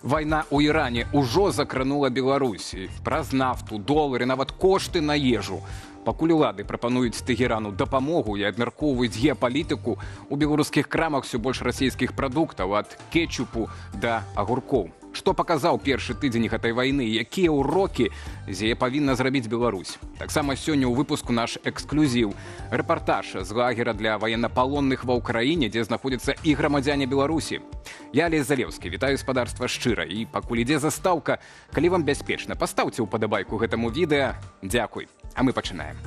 Вайна ў Іране ўжо закранула Беларусь. Праз нафту, долары, нават кошты на ежу. Пакуль улады прапануюць Тэгерану дапамогу і абмяркоўваюць геапалітыку, у беларускіх крамах все больш расійскіх прадуктаў, ад кетчупу да агуркоў. Што паказаў першы тыдзень гэтай вайны, якія ўрокі з яе павінна зрабіць Беларусь? Таксама сёння ў выпуску наш эксклюзіў. Рэпартаж з лагера для ваеннапалонных ва ўкраіне, дзе знаходзяцца і грамадзяне Беларусі. Я Алесь Залеўскі, вітаю спадарства шчыра. І пакуль ідзе застаўка, калі вам бяспечна, пастаўце ўпадабайку гэтаму відэа. Дзякуй. А мы пачынаем.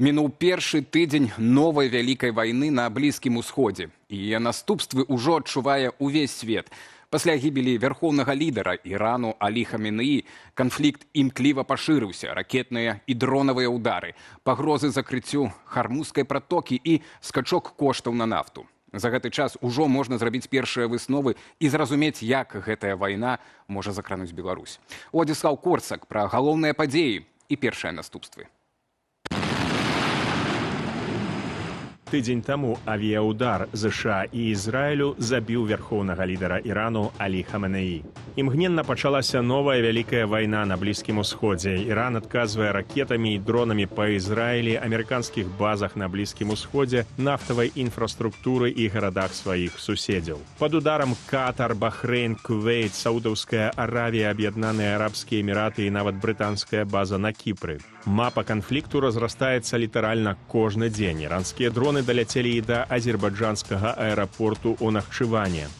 Мінуў першы тыдзень новай вялікай вайны на Блізкім Усходзе. І яе наступствы ўжо адчувае ўвесь свет. Пасля гібелі вярхоўнага лідара Ірану Алі Хаменеі канфлікт імкліва пашырыўся, ракетныя і дронавыя ўдары, пагрозы закрыццю Хармузскай пратокі і скачок коштаў на нафту. За гэты час ужо можна зрабіць першыя высновы і зразумець, як гэтая вайна можа закрануць Беларусь. Уладзіслаў Корсак пра галоўныя падзеі і першыя наступствы. Тыдзень таму авіяудар ЗША і Ізраілю забіў вярхоўнага лідара Ірану Алі Хаменеі. Імгненна пачалася новая вялікая вайна на Блізкім Усходзе. Іран адказвае ракетамі і дронамі па Ізраілі, амерыканскіх базах на Блізкім Усходзе, нафтавай інфраструктуры і гарадах сваіх суседзяў. Пад ударам Катар, Бахрэйн, Кувейт, Саудаўская Аравія, Аб'яднаныя Арабскія Эміраты і нават брытанская база на Кіпры. Мапа канфлікту разрастаецца літаральна кожны дзень. Іранскія дроны даляцелі і да азербайджанскага аэрапорту ў Нахчыване.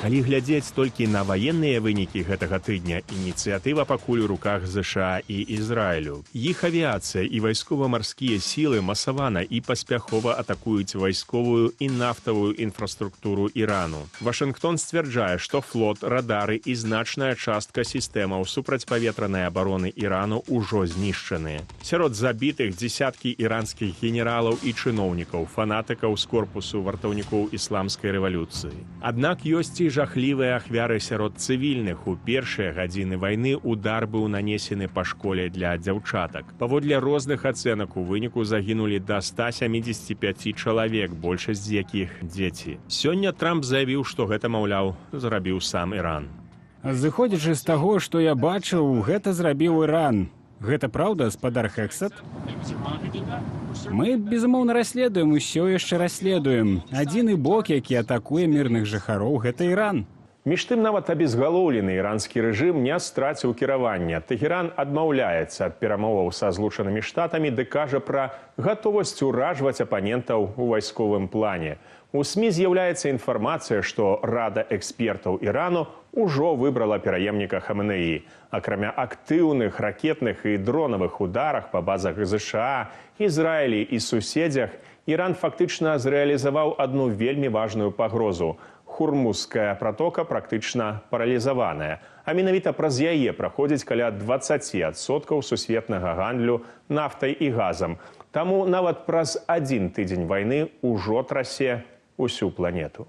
Калі глядзець толькі на ваенныя вынікі гэтага тыдня, ініцыятыва пакуль у руках ЗША і Ізраілю. Іх авіяцыя і вайскова-марскія сілы масавана і паспяхова атакуюць вайсковую і нафтавую інфраструктуру Ірану. Вашынгтон сцвярджае, што флот, радары і значная частка сістэмаў супрацьпаветранай абароны Ірану ўжо знішчаныя. Сярод забітых дзесяткі іранскіх генералаў і чыноўнікаў, фанатыкаў з корпусу вартаўнікоў ісламскай рэвалюцыі. Аднак ёсць і жахлівыя ахвяры сярод цывільных. У першыя гадзіны вайны удар быў нанесены па школе для дзяўчатак. Паводле розных ацэнак у выніку загінулі да 175 чалавек, большасць з якіх дзеці. Сёння Трамп заявіў, што гэта, маўляў, зрабіў сам Іран. Зыходзячы з таго, што я бачыў, гэта зрабіў Іран. Гэта праўда, спадар Хэксат? Мы, безумоўна, расследуем, усё яшчэ расследуем. Адзіны бок, які атакуе мірных жыхароў, гэта Іран. Між тым, нават абезгалоўлены іранскі рэжым не страціў кіравання. Тэгеран адмаўляецца ад перамоваў са Злучанымі Штатамі ды кажа пра гатовасць уражваць апанентаў у вайсковым плане. У СМІ з'яўляецца інфармацыя, што Рада экспертаў Ірану ўжо выбрала пераемніка Хаменеі. Акрамя актыўных ракетных і дронавых ударах па базах ЗША, Ізраілі і суседзях, Іран фактычна зрэалізаваў адну вельмі важную пагрозу. Хурмузская пратока практычна паралізаваная, а менавіта праз яе праходзіць каля 20% сусветнага гандлю нафтай і газам. Таму нават праз адзін тыдзень вайны ўжо трасе усю планету.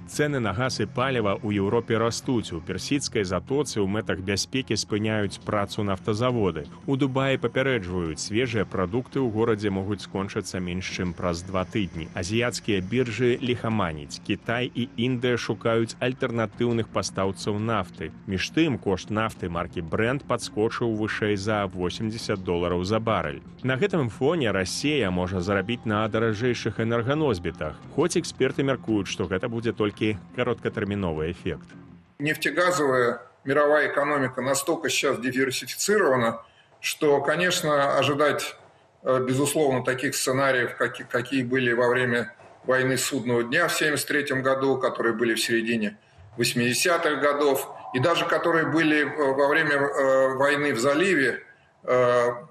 Цэны на газ і паліва ў Еўропе растуць. У персідскай затоцы ў мэтах бяспекі спыняюць працу нафтазаводы. У Дубаі папярэджваюць, свежыя прадукты ў горадзе могуць скончыцца менш чым праз 2 тыдні. Азіяцкія біржы ліхаманіць. Кітай і Індыя шукаюць альтэрнатыўных пастаўцаў нафты. Між тым, кошт нафты маркі Брэнд падскочыў вышэй за $80 за барэль. На гэтым фоне Расія можа зарабіць на даражэйшых энерганосьбітах. Хоць эксперты мяркуюць, што гэта будзе толькі короткотерминовый эффект. Нефтегазовая мировая экономика настолько сейчас диверсифицирована, что, конечно, ожидать, безусловно, таких сценариев, какие были во время войны Судного дня в 1973 году, которые были в середине 80-х годов, и даже которые были во время войны в заливе,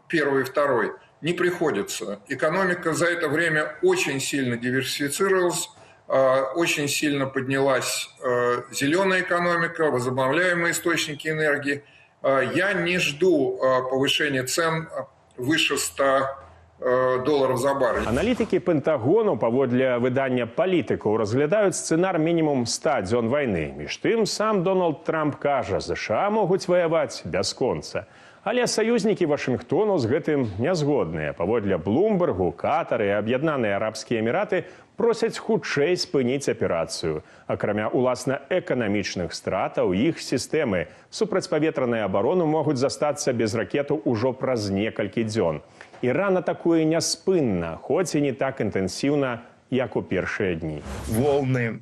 первой и второй, не приходится. Экономика за это время очень сильно диверсифицировалась, очень сильно поднялась зеленая экономика, возобновляемые источники энергии. Я не жду повышения цен выше 100 долларов за баррель. Аналітики Пентагону паводле выдання палітыкаў разглядаюць сцэнар мінімум 100 дзён вайны. Між тым сам Дональд Трамп кажа, ЗША могуць ваяваць бясконца. Але саюзнікі Вашынгтону з гэтым не згодныя. Паводле Блумбергу, Катар і Аб'яднаныя Арабскія Эміраты просяць хутчэй спыніць аперацыю. Акрамя уласна эканамічных стратаў, іх сістэмы супрацьпаветранай абароны могуць застацца без ракетаў ужо праз некалькі дзён. Іран атакуе няспынна, хоць і не так интенсивно, як у першыя дні. Волны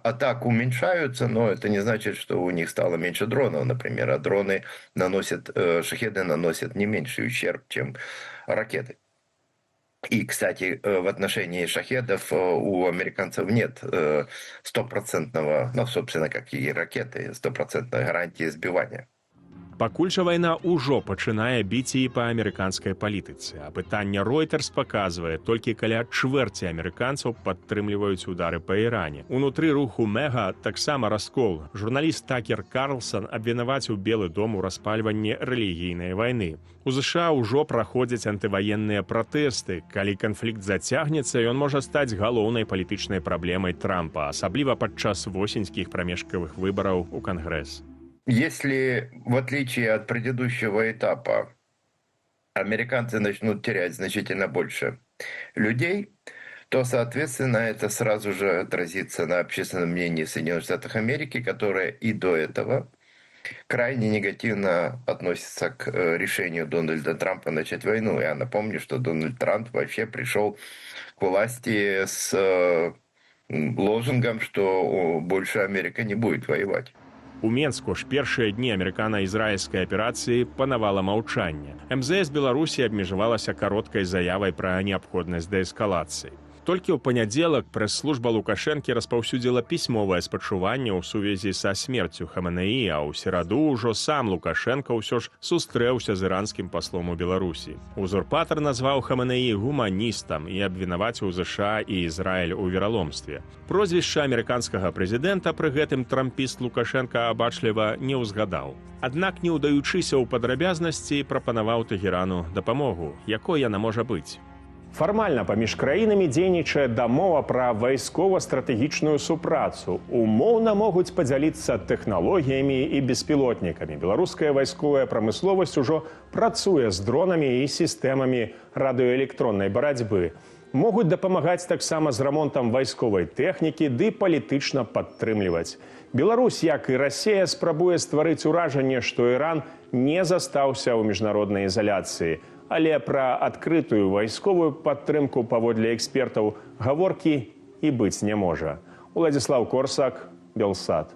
атак уменьшаются, но это не значит, что у них стало меньше дронов, например. А дроны наносят, шахеды наносят не меньший ущерб, чем ракеты. И, кстати, в отношении шахедов у американцев нет стопроцентного, ну, собственно, как и ракеты, стопроцентной гарантии сбивания. Пакуль жа вайна ўжо пачынае біць і па амерыканскай палітыцы. Апытанне Reuters паказвае, толькі каля чвэрці амерыканцаў падтрымліваюць удары па Іране. Унутры руху Мега таксама раскол. Журналіст Такер Карлсон абвінаваціў Белы дом у распальванні рэлігійнай вайны. У ЗША ўжо праходзяць антываенныя пратэсты. Калі канфлікт зацягнецца, ён можа стаць галоўнай палітычнай праблемай Трампа, асабліва падчас восеньскіх прамежкавых выбараў у Кангрэс. Если, в отличие от предыдущего этапа, американцы начнут терять значительно больше людей, то, соответственно, это сразу же отразится на общественном мнении Соединенных Штатов Америки, которое и до этого крайне негативно относится к решению Дональда Трампа начать войну. Я напомню, что Дональд Трамп вообще пришел к власти с лозунгом, что больше Америка не будет воевать. У Менску ж першыя дні амерыкана-ізраільскай аперацыі панавала маўчанне. МЗС Беларусі абмежавалася кароткай заявай пра неабходнасць дээскалацыі. Толькі ў панядзелак прэс-служба Лукашэнкі распаўсюдзіла пісьмовае спачуванне ў сувязі са смерцю Хаменеі, а ў сераду ўжо сам Лукашенко ўсё ж сустрэўся з іранскім паслом у Беларусі. Узурпатар назваў Хаменеі гуманістам і абвінаваціў ЗША і Ізраіль у вераломстве. Прозвішча амерыканскага прэзідэнта пры гэтым трампіст Лукашенка абачліва не ўзгадаў. Аднак, не ўдаючыся ў падрабязнасці, прапанаваў Тэгерану дапамогу. Якой яна можа быць? Фармальна паміж краінамі дзейнічае дамова пра вайскова-стратэгічную супрацу. Умоўна могуць падзяліцца тэхналогіямі і беспілотнікамі. Беларуская вайсковая прамысловасць ужо працуе з дронамі і сістэмамі радыёэлектроннай барацьбы. Могуць дапамагаць таксама з рамонтам вайсковай тэхнікі ды палітычна падтрымліваць. Беларусь, як і Расія, спрабуе стварыць уражанне, што Іран не застаўся ў міжнароднай ізаляцыі. Але пра адкрытую вайсковую падтрымку паводле экспертаў гаворкі і быць не можа. Уладзіслаў Корсак, Белсат.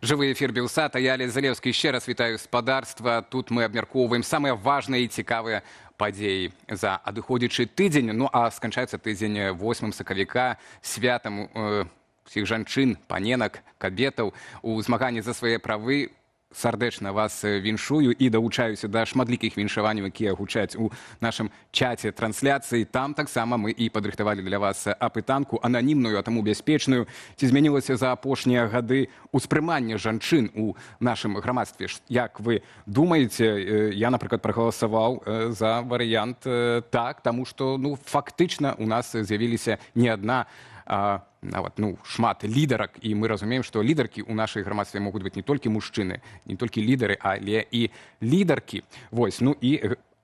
Жывы эфір Белсата, я Олег Залевскі. Ще раз вітаю спадарства. Тут мы абмяркоўваем самыя важныя і цікавыя падзеі за адыходзячы тыдзень. Ну а сканчаецца тыдзень 8 сакавіка святам усіх жанчын, паненак, кабетаў у змаганні за свае правы. Сардэчна вас віншую і далучаюся да шматлікіх віншаванняў, якія гучаць у нашым чаце трансляцыі. Там таксама мы і падрыхтавалі для вас апытанку ананімную, а таму бяспечную. Ці змянілася за апошнія гады ўспрыманне жанчын у нашым грамадстве? Як вы думаеце? Я, напрыклад, прагаласаваў за варыянт так, таму што фактычна у нас з'явіліся не адна, нават шмат лідарак, і мы разумеем, што лідаркі ў нашай грамадстве могуць быць не толькі мужчыны, не толькі лідары, але і лідаркі.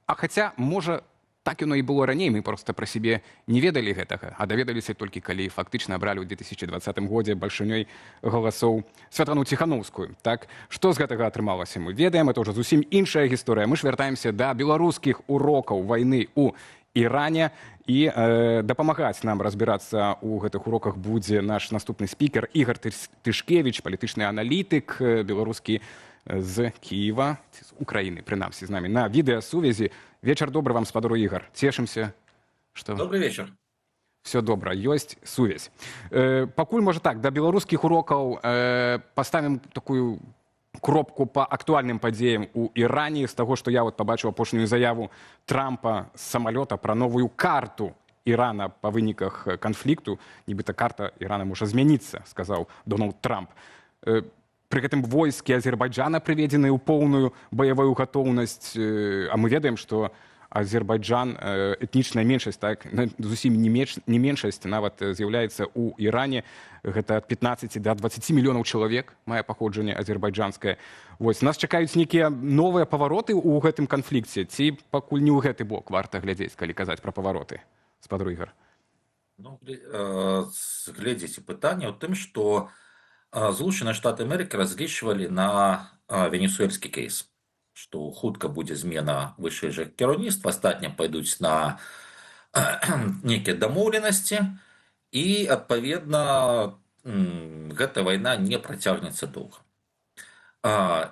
Хаця, можа, так яно і было раней, мы проста пра сябе не ведалі гэтага, а даведаліся толькі калі фактычна абралі ў 2020 годзе бальшынёй галасоў Святлану Ціхановскую. Так, што з гэтага атрымалася? Мы ведаем, это ўжо зусім іншая гісторыя. Мы ж вяртаемся да беларускіх урокаў вайны ў Іране, і дапамагаць нам разбірацца ў гэтых уроках будзе наш наступны спікер Ігор Тышкевіч, палітычны аналітык, беларускі з Киева, з Украіны, прынамсі, з намі на відэасувязі. Вечар добры вам, спадару Ігор. Цешымся, што... Добрый вечер. Все добра, ёсць сувязь. Пакуль, можа так, да беларускіх урокаў паставім такую кропку по актуальным падзеям у Іране, з таго, што я пабачыў апошнюю заяву Трампа з самалёта пра новую карту Ірана па выніках канфлікту. Нібыта карта Ірана можа змяніцца, сказаў Дональд Трамп. Пры гэтым войскі Азербайджана прыведзены ў поўную баявую гатоўнасць, а мы ведаем, што Азербайджан этнічная меншасць, так, зусім не меншасць, нават з'яўляецца ў Іране. Гэта ад 15 до 20 мільёнаў чалавек мае паходжанне азербайджанскае. Вось, нас чакаюць нейкія новыя павароты ў гэтым канфлікце, ці пакуль не ў гэты бок варта глядзець, калі казаць пра павароты? Спадар Ігар. Ну, глядзіце, пытанне ў тым, што Злучаныя Штаты Амерыкі разлічвалі на венесуэльскі кейс, што хутка будзе змена вышэйшага кіраўніцтва, астатнія пойдуць на нейкія дамоўленасці, і, адпаведна, гэта вайна не працягнецца доўга.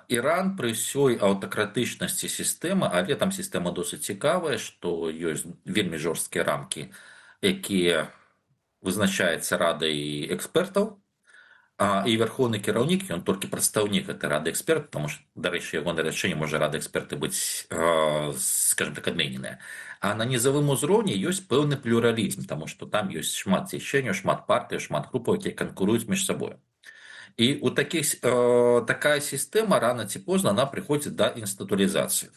Іран пры ўсёй аўтакратычнасці сістэмы, але там сістэма досыць цікавая, што ёсць вельмі жорсткія рамкі, якія вызначаюцца радай экспертаў, і верхоўны кіраўнік, ён толькі прадстаўнік гэтай рады экспертаў, таму што, дарэчы, ягонае рашэнне можа рада эксперты быць, скажем так, адмененае. А на нізавым узроўні ёсць пэўны плюралізм, таму што там ёсць шмат цячэнняў, шмат партый, шмат групаў, якія канкуруюць між сабой. І у такая сістэма рана ці позна она прыходзіць да інстытуалізацыі.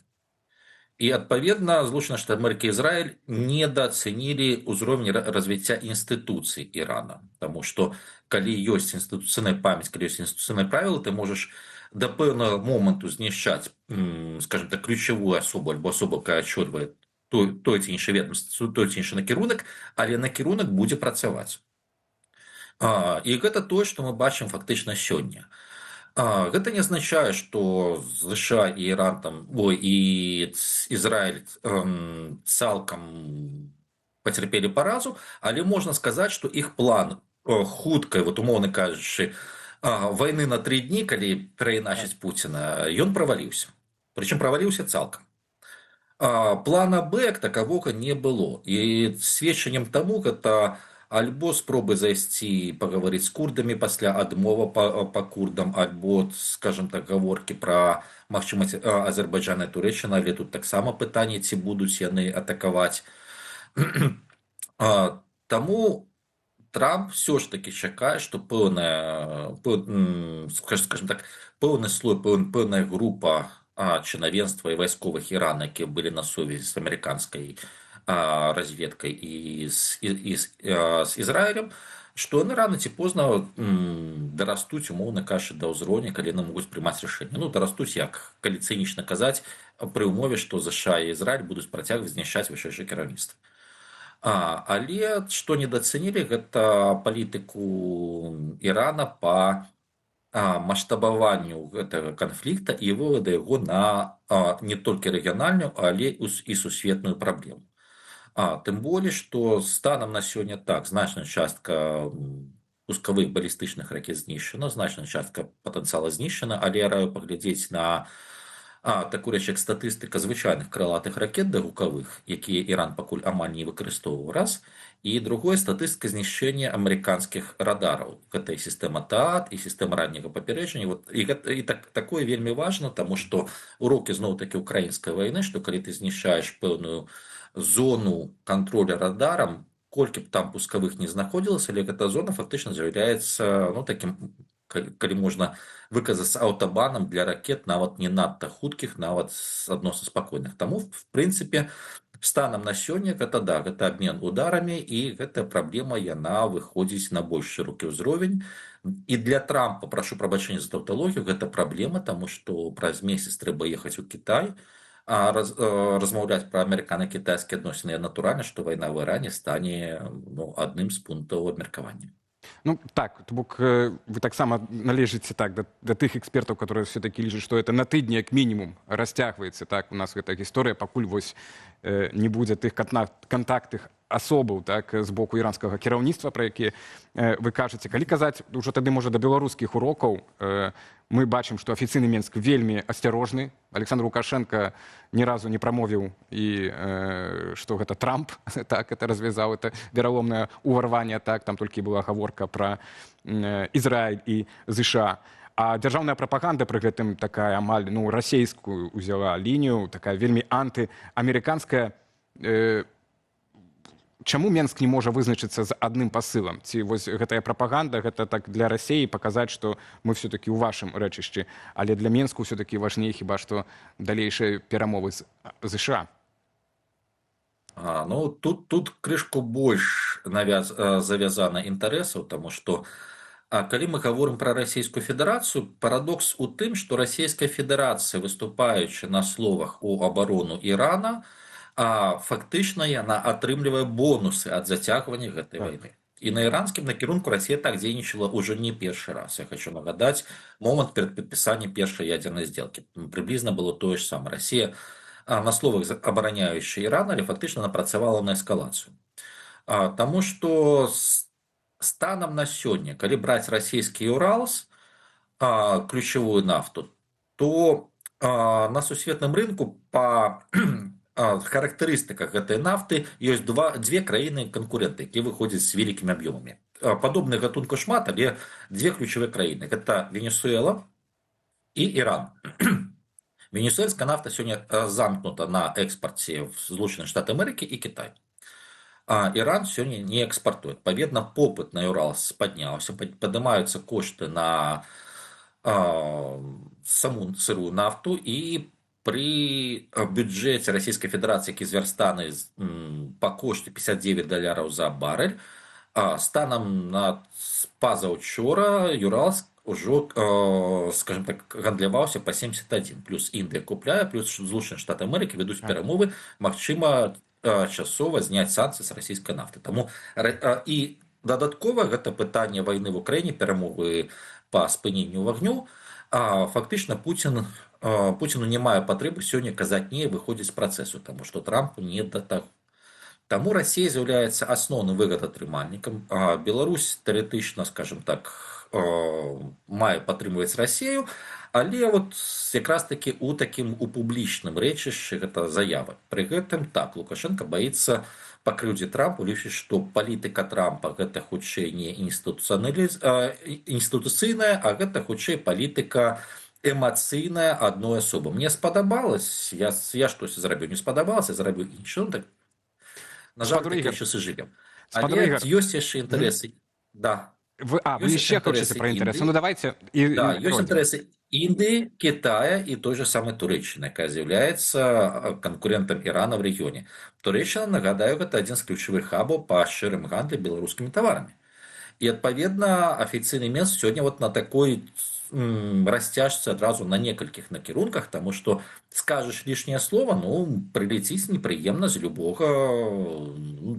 І, адпаведна, Злучаныя Штаты Амерыкі і Ізраіль недаацэнілі ўзровень развіцця інстытуцый Ірана. Таму што калі ёсць інстытуцыйная памяць, калі ёсць інстытуцыйныя правілы, ты можаш да пэўнага моманту знішчаць, скажем так, ключавую асобу альбо асобу, якая ачольвае той ці іншы ведомства, той ці іншы накірунак, але накірунак будзе працаваць. І гэта тое, што мы бачым фактычна сёння. Гэта не азначае, што ЗША і Іран і Ізраіль цалкам пацярпелі паразу, але можна сказаць, што іх план хуткай, умоўна кажучы, вайны на 3 дні, калі перайначыць Пуціна, ён праваліўся. Прычым праваліўся цалкам. Плана Б як такавога не было. І сведчаннем таму гэта альбо спробы зайсці пагаварыць з курдамі пасля адмова па курдам, альбо, скажем так, гаворкі пра магчымасць Азербайджана і Турэччыны, але тут таксама пытанне, ці будуць яны атакаваць. Таму Трамп все ж таки чакае, што скажем так, пэўны слой, пэўная група чынавенства і вайсковых Ірана, якія былі на сувязі з амерыканскай разведкай і з Ізраілем, што яны рана ці позна дарастуць, умоўна кажучы, да ўзроўня, калі яны могуць прымаць рашэнне. Ну, дарастуць, як калі цынічна казаць, пры ўмове, што ЗША і Ізраіль будуць працягваць знішчаць вышэйшае кіраўніцтва. Але што недацэнілі, гэта палітыку Ірана па маштабаванню гэтага канфлікта і выводу яго на не толькі рэгіянальную, але і сусветную праблему. Тым болей, што станам на сёння так, значная частка пускавых балістычных ракет знішчана, значная частка патэнцыяла знішчана, але я раю паглядзець на такую рэч, як статыстыка звычайных крылатых ракет дагукавых, якія Іран пакуль амаль не выкарыстоўваў, раз, і другое статыстыка знішчэння амерыканскіх радараў. Гэта і сістэма ТААТ, і сістэма ранняга папярэджання. І такое вельмі важна, таму што урокі зноў-такі украінскай вайны, што калі ты знішчаеш пэўную зону контроля радарам, колькі б там пускавых не знаходзілася, але гэта зона фактычна з'яўляецца, ну, такім, калі можна выказацца, аўтабанам для ракет нават не надта хуткіх, нават адносна спакойных. Таму, в прынцыпе, станам на сёння гэта да, гэта абмен ударамі, і гэтая праблема, яна выходзіць на больш шырокі ўзровень. І для Трампа, прашу прабачэння за таўталогію, гэта праблема, таму што праз месяц трэба ехаць у Кітай, размаўляць пра амерыкана-кітайскія адносіны, натуральна, што вайна ў Іране стане адным з пунктаў абмеркавання. Ну так, то бок вы таксама належыце так да тых экспертаў, которые все-таки лічаць, што это на тыдні як мінімум расцягваецца. Так, у нас гэта гісторыя, пакуль вось не будзе тых кантактных асобаў, так, з боку іранскага кіраўніцтва, пра якія вы кажаце. Калі казаць ўжо тады, можа, да беларускіх урокаў, мы бачым, што афіцыйны Менск вельмі асцярожны. Александр Лукашенко ні разу не прамовіў, і што гэта Трамп, так, это развязаў, это вераломнае ўварванне, так, там толькі была гаворка пра Ізраіль і ЗША. А дзяржаўная прапаганда пры гэтым такая амаль, ну, расейскую ўзяла лінію, такая вельмі антыамерыканская. Чаму Менск не можа вызначыцца з адным пасылам? Ці вось гэтая прапаганда, гэта так для Расеі паказаць, што мы все-таки ў вашым рэчышчы, але для Менску все-таки важней хіба што далейшыя перамовы з ЗША? Ну, тут крышку больш завязана інтарэсаў, таму што калі мы гаворым пра расійскую федэрацыю, парадокс у тым, што расійская федэрацыя, выступаючы на словах у абарону Ірана, фактычна яна атрымлівае бонусы ад зацягвання гэтай вайны. І на іранскім накірунку Расія так дзейнічала ўжо не першы раз. Я хочу нагадаць момант перад падпісаннем першай ядзернай сделкі. Прыблізна было тое ж самае. Расія на словах абараняючая Іран, але фактычна напрацавала на эскалацыю. Таму што станам на сёння, калі браць расійскі Уралс, ключавую нафту, то на сусветным рынку па характарыстыках гэтай нафты ёсць дзве краіны-канкуренты, якія выходзяць з вялікімі аб'ёмамі. Падобных гатункаў шмат, але дзве ключавыя краіны. Гэта Венесуэла і Іран. Венесуэльская нафта сёння замкнута на экспарце в Злучаныя Штаты Амерыкі і Кітай. Іран сёння не экспартуе. Адпаведна, попыт на Уралс падняўся, падымаюцца кошты на саму сырую нафту, і при бюджете Российской Федерации, які зверстаны по коште $59 за барель, станом на пазаўчора Юралс уже, скажем так, гандляваўся по 71. Плюс Індыя купляе, плюс Злучаныя Штаты Амерыкі вядуць перамовы, магчыма, часова зняць санкцыі з расійскай нафты. Таму і дадаткова гэта пытанне вайны в Украіне, перамовы па спыненню вагню, фактычна Пуціну не мае патрэбы сёння казаць не, выходзіць з працэсу, таму што Трампу не да таго. Таму Расія з'яўляецца асноўным выгадатрымальнікам. Беларусь тэарэтычна, скажем так, мае падтрымліваць Расію, але вот якраз таки у публічным рэчышчы гэта заява. Пры гэтым так, Лукашенко баіцца пакрыўдзіць Трампу, лічыць, што палітыка Трампа гэта хутчэй не інстытуцыйная, а гэта хутчэй палітыка эмацыйная адной асобы. Мне спадабалось, я штось зрабіў, не спадабалася, зрабіў іншым, так, на жаль, такія часы жывем. Але ёсць яшчэ інтарэсы. Да. Вы яшчэ хочаце пра інтарэсы? Ну давайте. Да, ёсць інтарэсы Індыі, Китая і той же самой Туреччыны, якая з'яўляецца канкурентам Ірана в рэгіёне. Туреччына, нагадаю, гэта адзін з ключавых хабаў па шчырым гандлі беларускімі таварамі. І адпаведна афіцыйны месц сёння вот на такой расцяжцы адразу на некалькіх накірунках, таму што скажаш лішняе слова, прылеціць непрыемна з любога,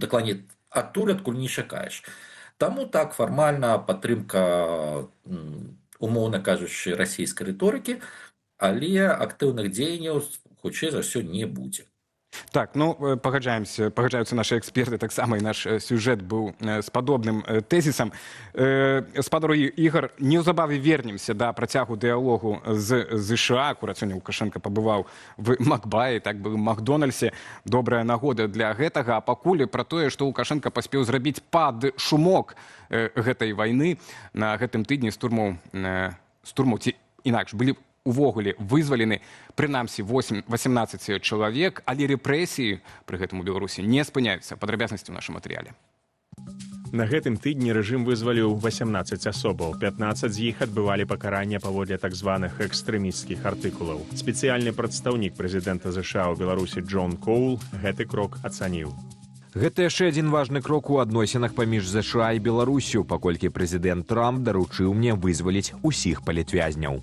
дакладней, адтуль, адкуль не чакаеш. Таму так, фармальна падтрымка, умоўна кажучы, расійскай рыторыкі, але актыўных дзеянняў, хутчэй за ўсё, не будзе. Так, пагаджаюцца нашы эксперты, таксама і наш сюжэт быў з падобным тэзісам. Спадар Ігар, неўзабаве вернемся да працягу дыялогу з ЗША. Акурат сёння Лукашенко пабываў в Макбаі, так бы, Макдональдсе. Добрая нагода для гэтага. А пакуль пра тое, што Лукашенко паспеў зрабіць пад шумок гэтай вайны. На гэтым тыдні штурмаў ці інакш былі увогуле вызвалены прынамсі 18 чалавек, але рэпрэсіі пры гэтым у Беларусі не спыняюцца. Падрабязнасці ў нашым матэрыяле. На гэтым тыдні рэжым вызваліў 18 асобаў. 15 з іх адбывалі пакаранне паводле так званых экстрэмісцкіх артыкулаў. Спецыяльны прадстаўнік прэзідэнта ЗША ў Беларусі Джон Коул гэты крок ацаніў. Гэта яшчэ адзін важны крок у адносінах паміж ЗША і Беларусю, паколькі прэзідэнт Трамп даручыў мне вызваліць усіх палітвязняў.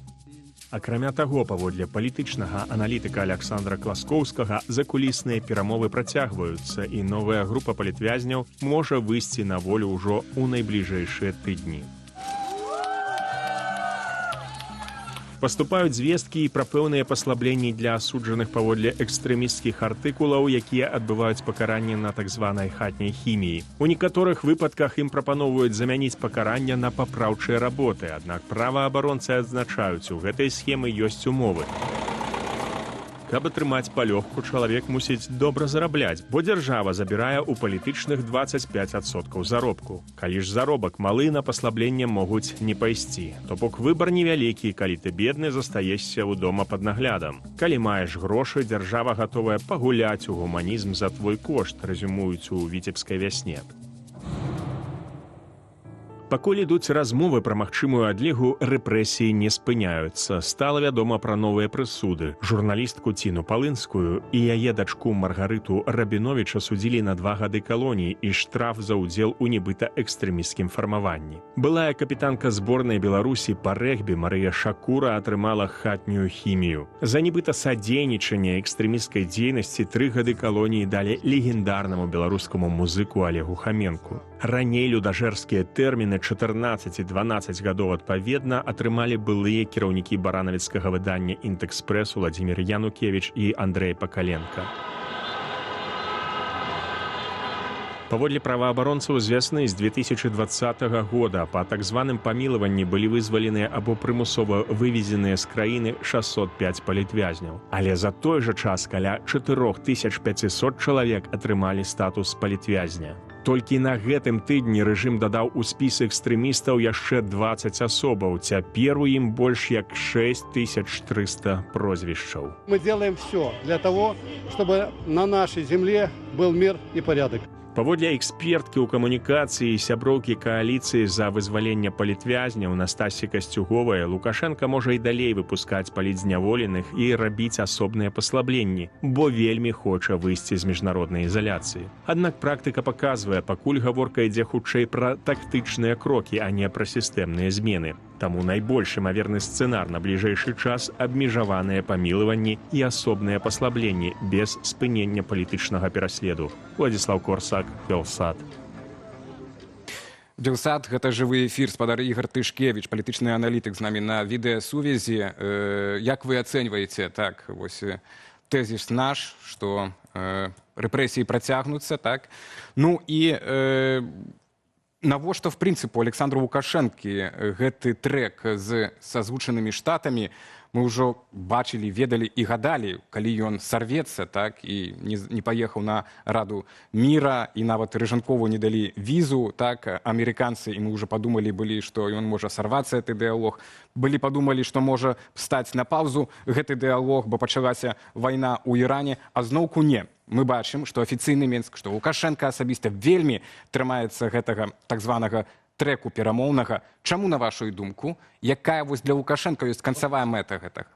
Акрамя таго, паводле палітычнага аналітыка Аляксандра Класкоўскага, закулісныя перамовы працягваюцца, і новая група палітвязняў можа выйсці на волю ўжо ў найбліжэйшыя тыдні. Паступаюць звесткі і пра пэўныя паслабленні для асуджаных паводле экстрэмісцкіх артыкулаў, якія адбываюць пакаранне на так званай хатняй хіміі. У некаторых выпадках ім прапаноўваюць замяніць пакаранне на папраўчыя работы, аднак праваабаронцы адзначаюць, у гэтай схемы ёсць умовы. Каб атрымаць палёгку, чалавек мусіць добра зарабляць, бо дзяржава забірае ў палітычных 25% заробку. Калі ж заробак малы, на паслабленне могуць не пайсці. То бок выбар невялікі, калі ты бедны, застаешся ў дома пад наглядам. Калі маеш грошы, дзяржава гатовая пагуляць у гуманізм за твой кошт, рэзюмуюць у віцебскай вясне. Пакуль ідуць размовы пра магчымую адлігу, рэпрэсіі не спыняюцца. Стала вядома пра новыя прысуды. Журналістку Ціну Палынскую і яе дачку Маргарыту Рабіновіча судзілі на 2 гады калоніі і штраф за ўдзел у нібыта экстрэмісцкім фармаванні. Былая капітанка зборнай Беларусі па рэгбі Марыя Шакура атрымала хатнюю хімію. За нібыта садзейнічанне экстрэмісцкай дзейнасці 3 гады калоніі далі легендарнаму беларускаму музыку Олегу Хаменку. Раней людажэрскія тэрміны 14 і 12 гадоў адпаведна атрымалі былыя кіраўнікі баранавіцкага выдання «Інтэкспрэс» Владзімір Янукевіч і Андрэй Пакаленка. Паводле праваабаронцаў з вясны з 2020 года па так званым памілаванні былі вызваленыя або прымусова вывезеныя з краіны 605 палітвязняў. Але за той жа час каля 4500 чалавек атрымалі статус палітвязня. Толькі на гэтым тыдні рэжым дадаў у спіс экстрэмістаў яшчэ 20 асобаў. Цяпер у ім больш як 6300 прозвішчаў. Мы делаем все для того, чтобы на нашей земле был мир и порядок. Паводле эксперткі ў камунікацыі і сяброўкі кааліцыі за вызваленне палітвязняў Настасі Касцюговай, Лукашенка можа і далей выпускаць палітзняволеных і рабіць асобныя паслабленні, бо вельмі хоча выйсці з міжнароднай ізаляцыі. Аднак практыка паказвае, пакуль гаворка ідзе хутчэй пра тактычныя крокі, а не пра сістэмныя змены. Таму найбольш імаверны сцэнар на бліжэйшы час – абмежаваныя памілаванні і асобныя паслабленні без спынення палітычнага пераследу. Владзіслаў Корсак, Белсат. Белсат, гэта жывы эфір, спадар Ігор Тышкевіч, палітычны аналітык з намі на відэасувязі. Як вы ацэньваеце так, вось тэзіс наш, што рэпрэсіі працягнуцца, так? Ну і навошта, в прынцыпу, Александру Лукашэнкі гэты трэк з Сазлучанымі Штатамі мы ўжо бачылі, ведалі і гадалі, калі ён сарвецца, так, і не паехаў на Раду міра, і нават Рыжанкову не далі візу, так, амерыканцы, і мы ўжо падумалі былі, што ён можа сарвацца, гэты дыялог. Былі падумалі, што можа стаць на паўзу гэты дыялог, бо пачалася вайна ў Іране, а зноўку не. Мы бачым, што афіцыйны Мінск, што Лукашенка асабіста вельмі трымаецца гэтага так званага трэку перамоўнага. Чаму, на вашу думку, якая вось для Лукашенка ёсць канцавая мэта гэтага?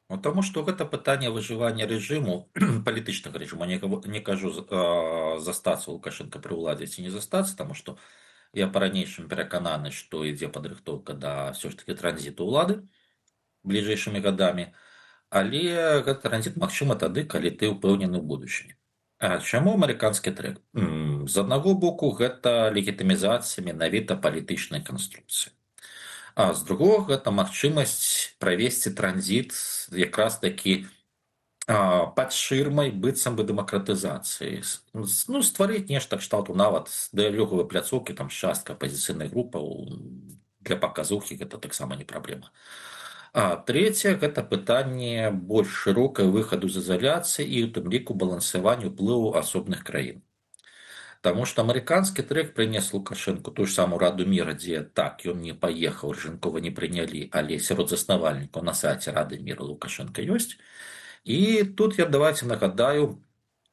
Ну, таму што гэта пытанне выжывання рэжыму, палітычнага рэжыму. Не кажу застацца Лукашенка пры ўладзе ці не застацца, таму што я па-ранейшым перакананы, што ідзе падрыхтоўка да ўсё ж такі транзіту ўлады бліжэйшымі гадамі. Але гэты транзіт магчыма тады, калі ты ўпэўнены ў будучыні. А чаму амерыканскі трэк? З аднаго боку, гэта легітымізацыя менавіта палітычнай канструкцыі. А з другого, гэта магчымасць правесці транзіт якраз такі пад шырмай быццам бы дэмакратызацыі. Ну, стварыць нешта кшталту нават дыялоговай пляцоўкі, там частка апазіцыйных групаў для паказухі, гэта таксама не праблема. А трэцяе, гэта пытанне больш шырокай выхаду з ізаляцыі і ў тым ліку балансаванню ўплыву асобных краін. Таму што амерыканскі трэк прынес Лукашэнку тую ж самую Раду міра, дзе так, ён не паехаў, Рыжанкова не прынялі, але сярод заснавальнікаў на сайце Рады міра Лукашэнка ёсць. І тут я давайте нагадаю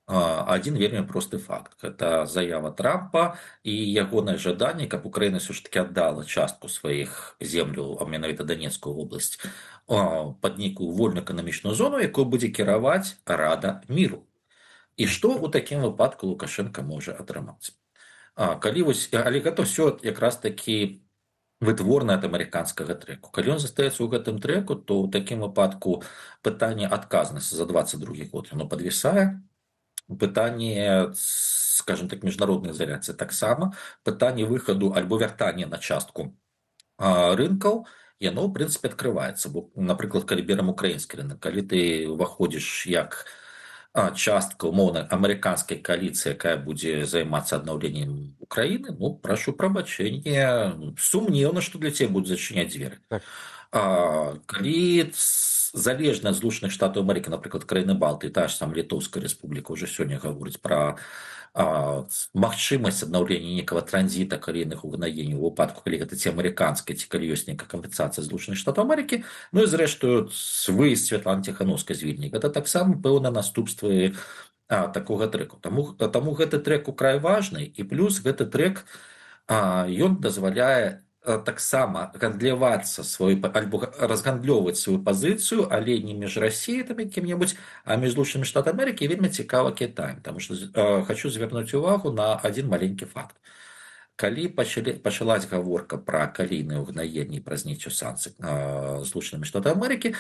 адзін вельмі просты факт. Гэта заява Трампа і ягонае жаданне, каб Украіна ўсё ж такі аддала частку сваіх земляў, а менавіта Данецкую вобласць, пад нейкую вольную эканамічную зону, якую будзе кіраваць Рада міру. І што ў такім выпадку Лукашенка можа атрымаць? Але гэта ўсё якраз такі вытворна ад амерыканскага трэку. Калі ён застаецца ў гэтым трэку, то ў такім выпадку пытанне адказнасці за 22 год яно падвісае. Пытанне, скажем так, міжнароднай ізаляцыі таксама, пытанне выхаду альбо вяртання на частку рынкаў, яно, ў прынцыпе, адкрываецца. Бо, напрыклад, калі берам украінскі рынок, калі ты ўваходзіш як частка, умоўна, амерыканскай кааліцыі, якая будзе займацца аднаўленнем Украіны, ну, прашу прабачэння, сумнеўна, што для цябе будуць зачыняць дзверы. Калі залежна ад Злучаных Штатаў Амерыкі, напрыклад, краіны Балтыі, та ж сам Літоўская рэспубліка ўжо сёння гаворыць пра магчымасць аднаўлення некага транзіта калійных угнаенняў у выпадку, калі гэта ці амерыканская, ці калі ёсць нейкая кампенсацыя Злучаных Штатаў Амерыкі, ну і зрэшты выезд Святланы Ціханаўскай з Вільні. Гэта таксама пэўныя наступствы такога трэку. Таму гэты трэк украй важны, і плюс гэты трэк ён дазваляе таксама гандлявацца альбо разгандлёўваць сваю пазіцыю, але не між Расіяй там якім-небудзь, а між Злучанымі Штатамі Амерыкі вельмі цікава Кітаем, таму што хочу звярнуць увагу на адзін маленькі факт. Калі пачалась гаворка пра калійнае ўгнаенне пра зніццё санкцый Злучанымі Штатамі Амерыкі,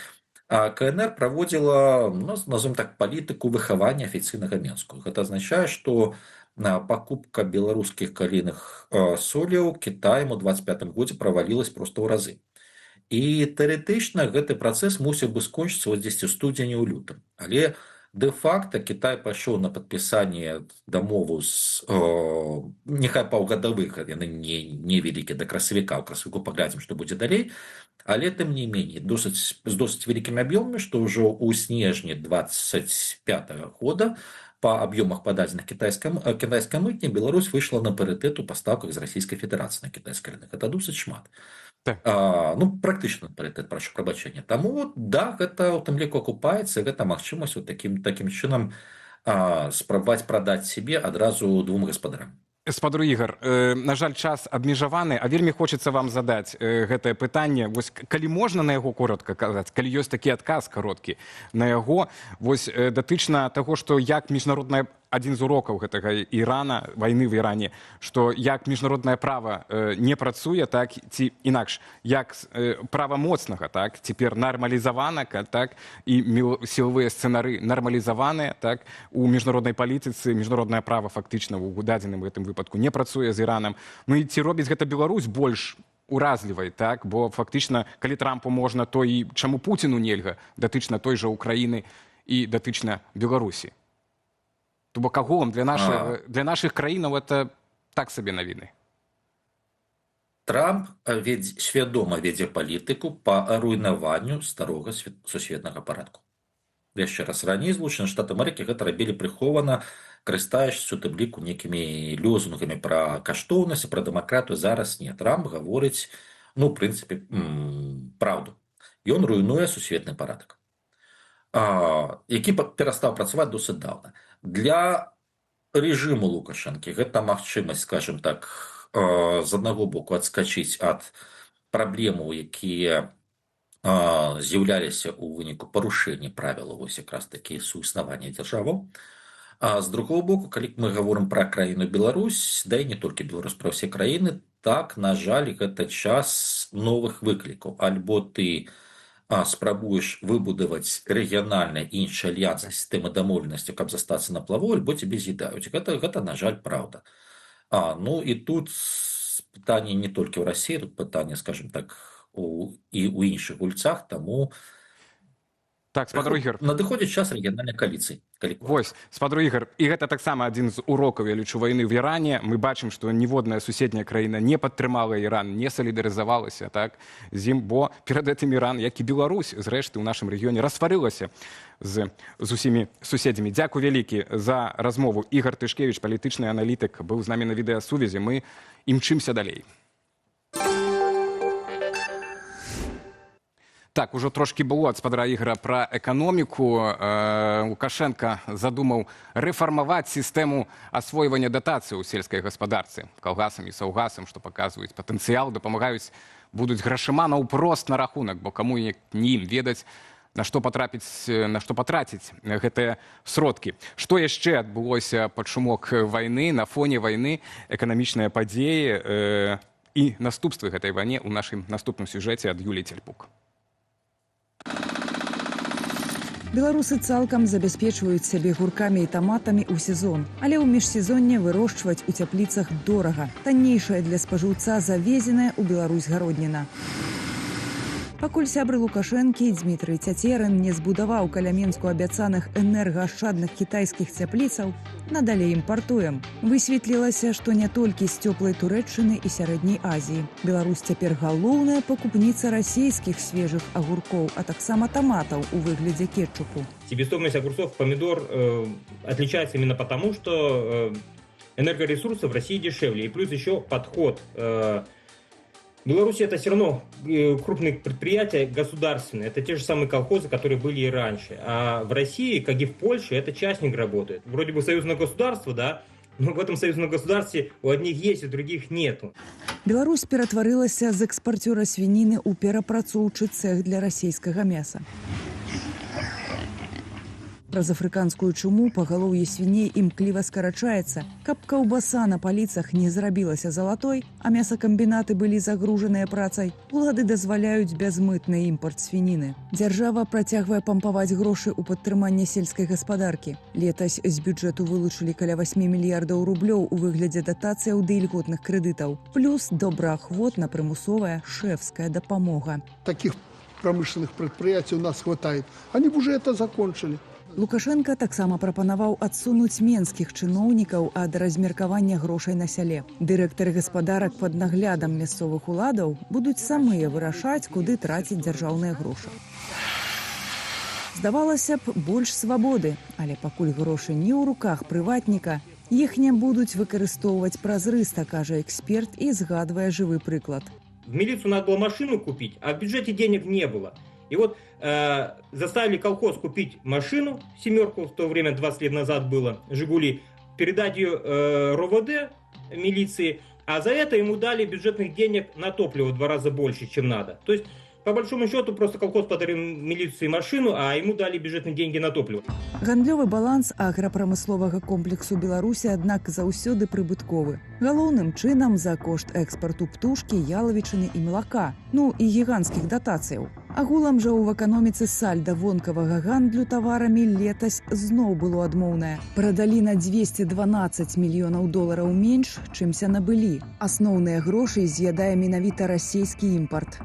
КНР праводзіла, назовем так, палітыку выхавання афіцыйнага Мінску. Гэта азначае, што пакупка беларускіх калійных соляў Кітаем у 25 годзе правалілась проста ў разы. І тэарэтычна гэты працэс мусіў бы скончыцца вось дзесьці ў студзені ў лютым. Але дэ-факта Кітай пайшоў на падпісанне дамову з няхай паўгадавых, яны не вялікія, да красавіка, ў красавіку паглядзім, што будзе далей, але тым не меней з досыць вялікімі аб'ёмамі, што ўжо ў снежні 25 года по объемах подадзеных китайской мытни Беларусь вышла на паритет у поставках из Российской Федерации на китайский рынок. Это досыць шмат. Практычна паритет, прошу прабачэння. Таму да, гэта ў тым ліку акупаецца, гэта магчымасць такім чынам спрабаваць прадаць сябе адразу двум гаспадарам. Спадар Ігар, на жаль, час абмежаваны, а вельмі хочацца вам задаць гэтае пытанне. Вось калі можна на яго коротка казаць, калі ёсць такі адказ кароткі на яго, вось датычна таго, што як міжнародная адзін з урокаў гэтага Ірана, вайны в Іране, што як міжнароднае права не працуе, так, ці інакш, як права моцнага, так, цяпер нармалізавана, так, і сілавыя сцэнары нармалізаваныя, так, у міжнароднай палітыцы міжнароднае права фактычна ў дадзеным гэтым выпадку не працуе з Іранам. Ну і ці робіць гэта Беларусь больш уразлівай, так, бо фактычна, калі Трампу можна, то і чаму Пуціну нельга, датычна той жа Украіны і датычна Беларусі. То бок агулам для нашых краінаў это так сабе навіны. Трамп свядома вядзе палітыку па руйнаванню старога сусветнага парадку. Яшчэ раз, раней Злучаныя Штаты Амерыкі гэта рабілі прыхована, карыстаючыся у тым ліку нейкімі лозунгамі пра каштоўнасць, пра дэмакратыю. Зараз не. Трамп гаворыць, в прынцыпе, праўду. Ён руйнуе сусветны парадак, які перастаў працаваць досыць даўна. Для рэжыму Лукашэнкі гэта магчымасць, скажем так, з аднаго боку адскачыць ад праблемаў, якія з'яўляліся ў выніку парушэння правілаў вось якраз такі суіснавання дзяржаваў. А з другого боку, калі мы гаворым пра краіну Беларусь, да і не толькі Беларусь, пра ўсе краіны, так, на жаль, гэта час новых выклікаў. Альбо ты спрабуеш выбудаваць рэгіянальныя іншыя альянсы, сістэмы дамоўленасці, каб застацца на плаву, альбо тебе з'едаюць. Гэта, на жаль, праўда. І тут пытанне не толькі ў Расіі, тут пытанне, скажем так, і ў іншых гульцах, таму так, спадар Ігар, надыходзіць час рэгіянальнай кааліцыі. Вось, спадар Ігар, і гэта таксама адзін з урокаў, я лічу, вайны в Іране. Мы бачым, што ніводная суседняя краіна не падтрымала Іран, не салідарызавалася, так, з ім, бо перад гэтым Іран, як і Беларусь, зрэшты, ў нашым рэгіёне расварылася з усімі суседзямі. Дзякуй вялікі за размову. Ігар Тышкевіч, палітычны аналітык, быў з намі на відэасувязі. Мы імчымся далей. Так, ужо трошки было ад спадара Ігара пра эканоміку. Лукашенко задумаў рэфармаваць сістэму асвойвання датацый у сельскай гаспадарцы калгасам і саўгасам, што паказваюць патэнцыял, дапамагаюць, будуць грашыма наўпрост на рахунак, бо каму не ім ведаць, на што патраціць гэтыя сродкі. Што яшчэ адбылося пад шумок вайны, на фоне вайны, эканамічныя падзеі і наступствы гэтай вайне ў нашым наступным сюжэце ад Юліі Цельпук. Беларусы цалкам забяспечваюць сябе гуркамі і таматамі ў сезон. Але ў міжсезонне вырошчваць у цяпліцах дорага. Таннейшая для спажыўца завезеная ў Беларусь гародніна. Пакуль сябры Лукашэнкі Дзмітрый Цяцерын не збудаваў каля Менску абяцаных энергаашчадных кітайскіх цяпліцаў, надалей імпартуем. Высветлілася, што не толькі з цёплай Турэччыны і Сярэдняй Азіі. Беларусь цяпер галоўная пакупніца расійскіх свежых агуркоў, а таксама таматаў у выглядзе кетчупу. Себестоимость огурцов, помидор отличается именно потому, что энергоресурсы в России дешевле. И плюс еще подход. В Беларуси это все равно крупные предприятия государственные. Это те же самые колхозы, которые были и раньше. А в России, как и в Польше, это частник работает. Вроде бы союзное государство, да, Но в этом союзном государстве у одних есть, у других нету. Беларусь ператварылася з экспарцёра свініны ў перапрацоўчы цэх для расійскага мяса. Праз афрыканскую чуму пагалоўе свіней імкліва скарачаецца. Каб каўбаса на паліцах не зрабілася залатой, а мясакамбінаты былі загружаныя працай, улады дазваляюць бязмытны імпорт свініны. Дзяржава працягвае пампаваць грошы ў падтрыманне сельскай гаспадаркі. Летась з бюджэту вылучылі каля 8 мільярдаў рублёў у выглядзе датацыяў ды ільготных крэдытаў. Плюс добраахвотна прымусовая шэфская дапамога. Таких промышленных предприятий у нас хватает. Они бы уже это закончили. Лукашенко таксама прапанаваў адсунуць менскіх чыноўнікаў ад размеркавання грошай на сяле. Дырэктары гаспадарак пад наглядам мясцовых уладаў будуць самыя вырашаць, куды траціць дзяржаўныя грошы. Здавалася б, больш свабоды, але пакуль грошы не ў руках прыватніка, іх не будуць выкарыстоўваць празрыста, кажа эксперт і згадвае жывы прыклад. В милицию надо было машину купить, а в бюджете денег не было. И вот заставили колхоз купить машину, семерку, в то время 20 лет назад было, «Жигули», передать ее РОВД, милиции, а за это ему дали бюджетных денег на топливо в 2 раза больше, чем надо. То есть, по большому счету, просто колхоз подарил милиции машину, а ему дали бюджетные деньги на топливо. Гандлёвы баланс аграпрамысловага комплексу Беларусі, аднак, заўсёды прыбытковы. Галоўным чынам за кошт экспарту птушкі, ялавічыны і малака, ну і гіганцкіх датацыяў. Агулам жа ў эканоміцы сальда вонкавага гандлю таварамі летась зноў было адмоўнае. Прадалі на 212 мільёнаў долараў менш, чымся набылі. Асноўныя грошы з'ядае менавіта расійскі імпарт.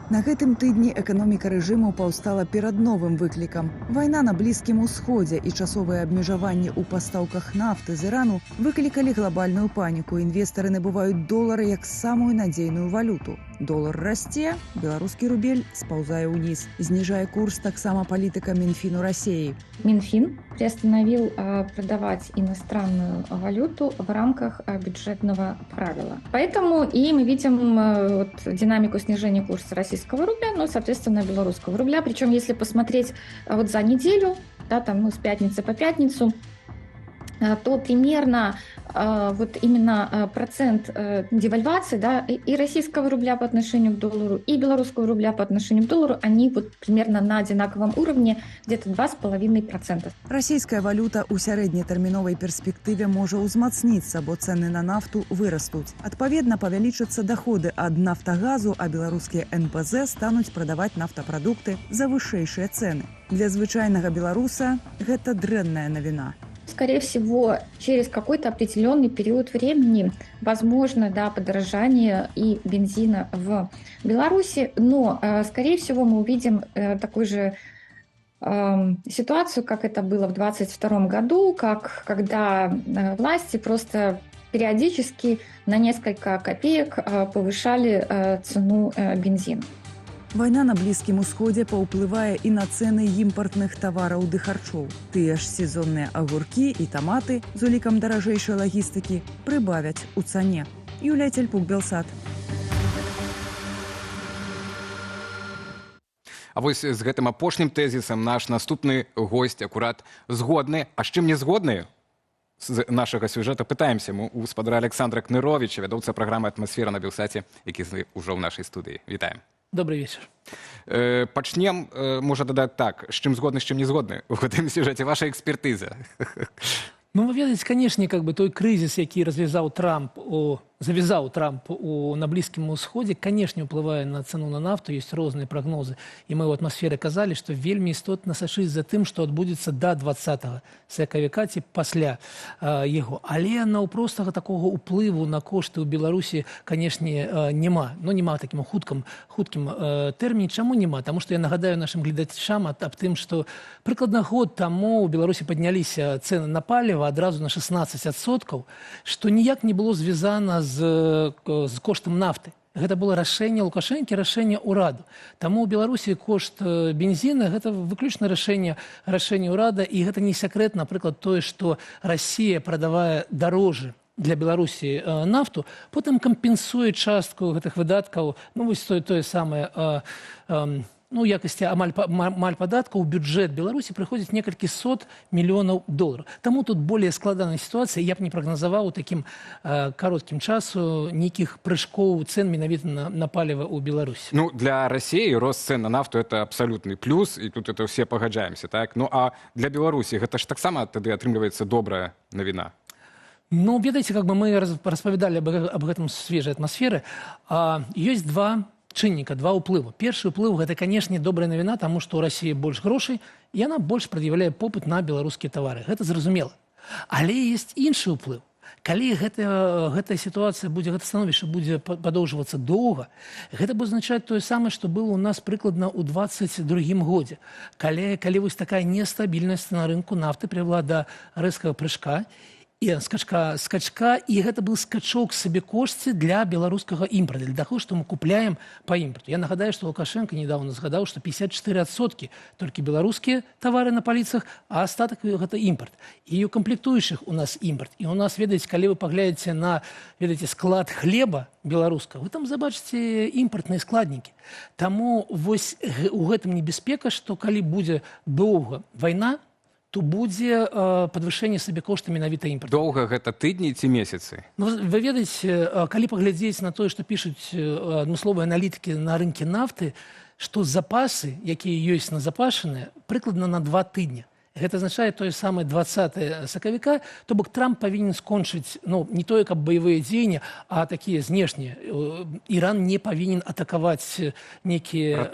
На гэтым тыдні эканоміка рэжыму паўстала перад новым выклікам. Вайна на Блізкім Усходзе і часовыя абмежаванні ў пастаўках нафты з Ірану выклікалі глобальную паніку. Інвестары набываюць долары як самую надзейную валюту. Долар расце, беларускі рубель спаўзае ўніз. Зніжае курс таксама палітыка Минфину России. Минфин приостановил продавать иностранную валюту в рамках бюджетного правила. Поэтому и мы видим динамику снижения курса российского рубля, ну, соответственно, белорусского рубля. Причем, если посмотреть вот за неделю, да, там, с пятницы по пятницу, то примерно вот именно процент девальвации, да, и российского рубля по отношению к доллару, и белорусского рубля по отношению к доллару, они вот примерно на одинаковом уровне, где-то 2,5%. Расійская валюта ў сярэднетэрміновай перспектыве можа ўзмацніцца, бо цэны на нафту вырастуць. Адпаведна, павялічацца даходы ад нафтагазу, а беларускія НПЗ стануць прадаваць нафтапрадукты за вышэйшыя цэны. Для звычайнага беларуса гэта дрэнная навіна. Скорее всего, через какой-то определенный период времени возможно, да, подорожание и бензина в Беларуси, но, скорее всего, мы увидим такую же ситуацию, как это было в 2022 году, когда власти просто периодически на несколько копеек повышали цену бензина. Вайна на Блізкім Усходзе паўплывае і на цэны імпартных тавараў ды харчоў. Тыя ж сезонныя агуркі і таматы з улікам даражэйшай лагістыкі прыбавяць у цане. Юлія Цельпук, Белсат. А вось з гэтым апошнім тэзісам наш наступны госць акурат згодны. А з чым не згодны? З нашага сюжэта пытаемся мы у гаспадара Александра Кныровича, вядоўца праграмы «Атмасфера» на Белсаце, які ўжо ў нашай студыі. Вітаем. Добрый вечер. Пачнем, можа дадаць так, з чым згодны, з чым не згодны у гэтым сюжэце, ваша экспертыза. Ну, вы ведаеце, канешне, той крызіс, які завязаў Трамп на Блізкім Усходзе, канешне, ўплывае на цану на нафту, ёсць розныя прагнозы. І мы ў атмасферы казалі, што вельмі істотна сачыць за тым, што адбудзецца да 20 сакавіка ці пасля яго. Але наўпростага такога ўплыву на кошты ў Беларусі, канешне, няма. Ну, няма такім хуткім тэрміне. Чаму няма? Таму што я нагадаю нашым гледачам аб тым, што прыкладна год таму ў Беларусі падняліся цэны на паліва адразу на 16%, што ніяк не было звязана з коштам нафты. Гэта было рашэнне Лукашэнкі, рашэнне ўраду. Таму ў Беларусі кошт бензіна гэта выключна рашэнне ўрада, і гэта не секрэт, напрыклад, тое, што Расія прадавае дарожы для Беларусі нафту, потым кампенсуе частку гэтых выдаткаў, ну вось тое самае ну, якасці амаль падатка ў бюджэт Беларусі прыходзіць некалькі сот мільёнаў долараў. Таму тут более складаная сітуацыя. Я б не прагназаваў у такім кароткім часу нейкіх прыжкоў цен менавіта на паліва ў Беларусі. Ну, для России рост цен на нафту – это абсолютный плюс, и тут это все погоджаемся, так? Ну, а для Беларуси это ж так само тогда отрымливается добрая новина. Ну, ведаеце, как бы мы распавядалі об гэтым свежай атмасферы. Ёсць два чынніка, два ўплыву. Першы ўплыў – гэта, канешне, добрая навіна, таму што ў Расіі больш грошай, і яна больш прад'яўляе попыт на беларускія тавары. Гэта зразумела. Але ёсць іншы ўплыў. Калі гэтая сітуацыя будзе, гэта становішча будзе падоўжвацца доўга, гэта будзе азначаць тое самае, што было ў нас прыкладна ў 22-м годзе. Калі вось такая нестабільнасць на рынку нафты прывяла да рэзкага прыжка, і скачка, і гэта быў скачок сабекошце для беларускага імпарту, для таго, што мы купляем па імпарту. Я нагадаю, што Лукашенко недавно згадаў, што 54% толькі беларускія тавары на паліцах, а астатак гэта імпарт. І у камплектуючых у нас імпарт. І у нас, ведаеце, калі вы паглядзіце на, ведаеце, склад хлеба беларускага, вы там забачыце імпартныя складнікі. Таму вось у гэтым небяспека, што калі будзе доўга вайна, то будзе падвышэнне сабекошта менавіта імпарту. Доўга гэта тыдні ці месяцы? Ну, вы ведаеце, калі паглядзець на тое, што пішуць адмысловыя аналітыкі на рынке нафты, што запасы, якія ёсць назапашаныя, прыкладна на 2 тыдні. Гэта азначае тое самае 20 сакавіка, то бок Трамп павінен скончыць, ну, не тое, каб баявыя дзеянні, а такія знешнія. Иран не павінен атакаваць нейкія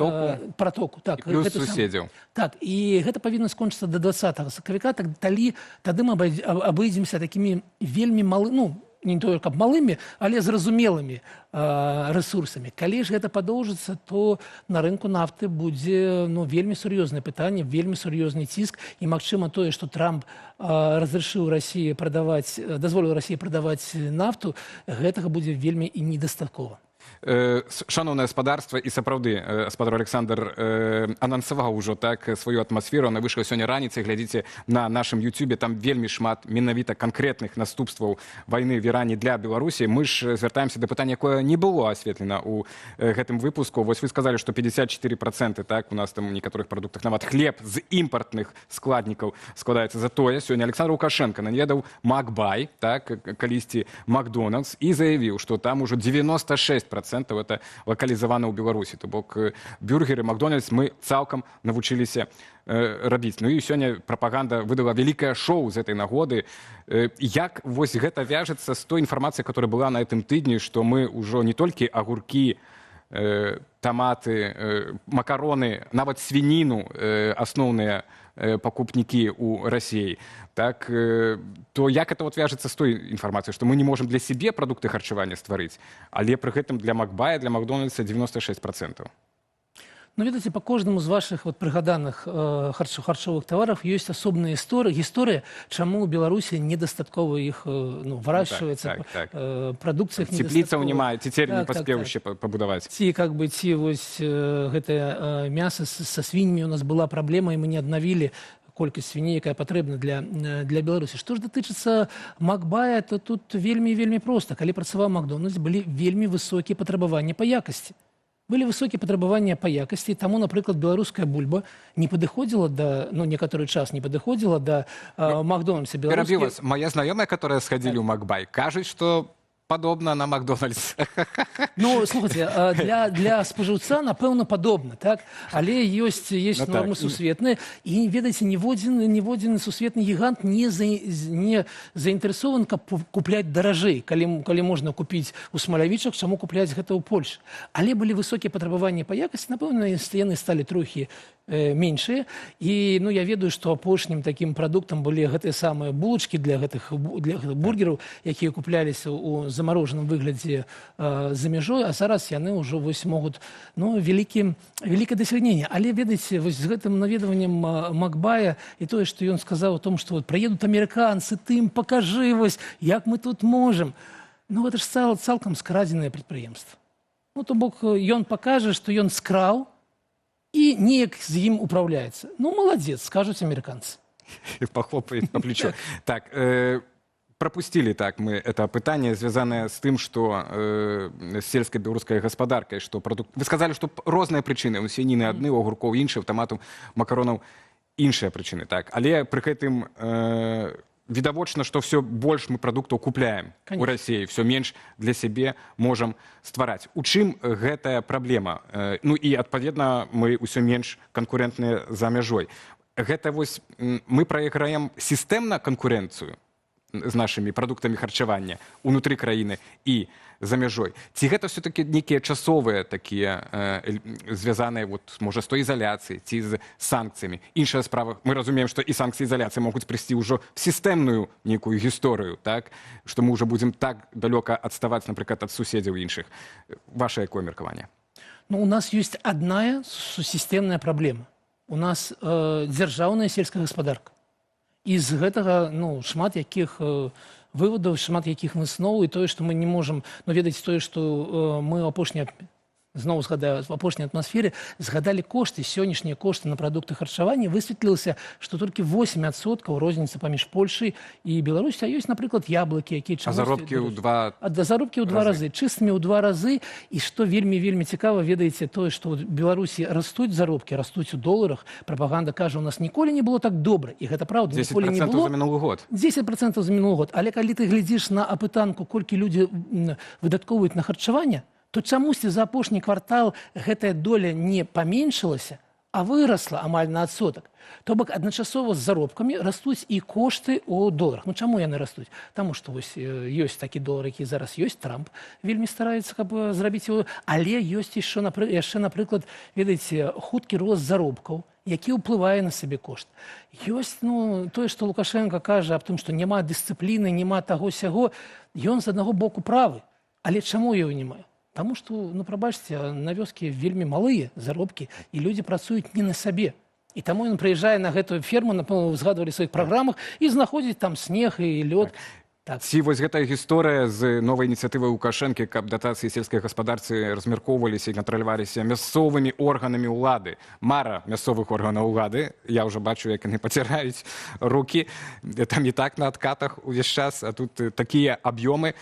пратоку. Так, плюс суседзяў. Так, і гэта павінна скончыцца до 20 сакавіка, тады мы абыдземся такімі вельмі малымі, ну, не тое, каб малымі, але зразумелымі рэсурсамі. Калі ж гэта падоўжыцца, то на рынку нафты будзе, ну, вельмі сур'ёзнае пытанне, вельмі сур'ёзны ціск, і магчыма тое, што Трамп разрешыў Расіі прадаваць, дазволіў Расіі прадаваць нафту, гэтага будзе вельмі і недастаткова. Шановне господарство, і сапраўды спадар Александр анансаваў ужо так сваю атмасферу, она выйшла сёння раніцай, глядзіце на нашым YouTube, там вельмі шмат менавіта канкрэтных наступстваў вайны в Іране для Беларусі. Мы ж звяртаемся да пытання, якое не было асветлена ў гэтым выпуску. Вось вы сказалі, што 54%, так, у нас там у некаторых прадуктах нават хлеб з імпартных складнікаў складаецца. Затое сёння Александр Лукашенко наведаў Макбай, так, калісьці Макдональдс, і заявіў, што там ужо 96% это локализовано ў Беларусі. То бок бюргеры, Макдональдс мы цалкам навучыліся рабіць. Ну і сёння прапаганда выдала вялікае шоу з этой нагоды. Як вось гэта вяжецца з той інфармацыяй, которая была на гэтым тыдні, што мы ўжо не толькі агуркі, таматы, макароны, нават свініну асноўныя покупники у России, так, то як это вот вяжется с той информацией, что мы не можем для себе продукты харчевания стварыць, але при гэтым для Макбая, для Макдональдса 96%. Ну, ведаеце, по кожнаму з вашых вот прыгаданых харчовых таваров ёсць асобная гісторыя, чаму ў Беларусі недастаткова іх, ну, выращивается, прадукцыя недастаткова. Тепліцаў няма, цецер не паспеў яшчэ пабудаваць. Ці вось гэтае мяса са свіньмі у нас была праблема, і мы не аднавілі колькасць свіней, якая патрэбна для Беларусі. Што ж датычыцца Макбая, то тут вельмі проста. Калі працаваў Макдональдс, былі вельмі высокія патрабаванні па якасці. Были высокие патрабаванні па якасці, таму, напрыклад, беларуская бульба не падыходзіла да, ну, некаторы час не падыходзіла да Макдональдса. Перабіў вас, моя знаёмая, которая сходили ў Макбай, кажуць, што падобна на Макдональдс. Ну, слухайте, для спажыўца, напэўна, падобна, так? Але ёсць нормы сусветныя, і, ведаеце, ніводзін сусветны гігант не заінтарэсован, каб купляць даражэй. Калі можна купіць у Смалявічах, чаму купляць гэта ў Польшы? Але былі высокія патрабаванні па якасці, напэўна, яны сталі трохі меншыя. І, ну, я ведаю, што апошнім такім прадуктам былі гэтыя самыя булачкі для гэтых бургераў, якія купляліся ў замарожаным выглядзе за мяжой, а зараз яны ўжо вось могуць, ну, вялікае дасягненне. Але, ведаеце, вось з гэтым наведваннем Макбая і тое, што ён сказаў о том, што вот прыедуць амерыканцы, ты ім пакажы, вось, як мы тут можам. Ну, гэта ж цалкам скрадзенае прадпрыемства. Ну, то бок, ён пакажа, што ён скраў, і неяк з ім управляецца. Ну, маладзец, скажуць амерыканцы. Похлопает по плечу. Так, пропустили так мы это пытание, связанное с тем, что с сельско-белорусской господаркой, что продукт... Вы сказали, что разные причины, у свинины одни, у огурков іншие, у томатов, макаронов іншие причины, так. Але при этом відавочна, что все больше мы продуктов купляем у России, все меньше для себе можем ствараць. У чым гэтая проблема? Ну и, адпаведна, мы ўсё менш конкурентныя за мяжой. Гэта вось мы прайграем сістэмна канкурэнцыю з нашымі прадуктамі харчавання унутры краіны і за мяжой. Ці гэта все-таки нейкія часовыя такія звязаныя вот, можа, з той ізаляцыі ці з санкцыямі. Іншая справа, мы разумеем, што і санкцыі ізаляцыі могуць прыйсці ўжо в сістэмную нейкую гісторыю, так? Што мы ўжо будзем так далёка адставаць, напрыклад, ад суседзяў іншых. Ваше якое меркаванне? Ну, у нас есть одна сістэмная праблема. У нас дзяржаўная сельская гаспадарка. І з гэтага ну, шмат якіх выводаў, шмат якіх высноў, і тое, што мы не можам, ну, ведаць тое, што мы апошнія, зноў згадаю, в апошняй атмасфере згадалі кошты, сённяшнія кошты на прадукты харчавання, высветлілася, што толькі 8% розніца паміж Польшай і Беларусі, а ёсць, напрыклад, яблыкі, якія... А заробкі ў два... Заробкі ў 2 разы, чыстымі ў 2 разы, і што вельмі цікава, ведаеце тое, што ў Беларусі растуць заробкі, растуць у доларах, прапаганда кажа, у нас ніколі не было так добра, і гэта правда, ніколі не было. 10% за мінулы год. 10% за мінулы год, але калі ты глядзіш на апытанку, колькі людзі выдаткоўваюць на харчаванне, то чамусьці за апошні квартал гэтая доля не паменшылася, а вырасла амаль на адсотак. То бок адначасова з заробкамі растуць і кошты ў доларах. Ну чаму яны растуць? Таму што вось ёсць такі долар, які зараз ёсць, Трамп вельмі стараецца, каб зрабіць его, але ёсць яшчэ, напрыклад, ведаеце, хуткі рост заробкаў, які ўплывае на сабе кошт. Ёсць, ну, тое, што Лукашенко кажа аб тым, што няма дысцыпліны, няма таго-сяго, ён з аднаго боку правы. Але чаму яго няма? Таму што, ну, прабачце, на вёскі вельмі малыя заробкі, і людзі працуюць не на сабе. І таму ён прыязджае на гэтую ферму, напэўна, узгадвалі ў сваіх праграмах, і знаходзіць там снег і лёд. Так. Ці вось гэтая гісторыя з новай ініцыятывай Лукашэнкі, каб датацыі сельскай гаспадарцы размяркоўваліся і кантраляваліся мясцовымі органамі ўлады. Мара мясцовых органаў улады, я ўжо бачу, як яны паціраюць рукі, там і так на адкатах увесь час, а тут такія аб'ёмы.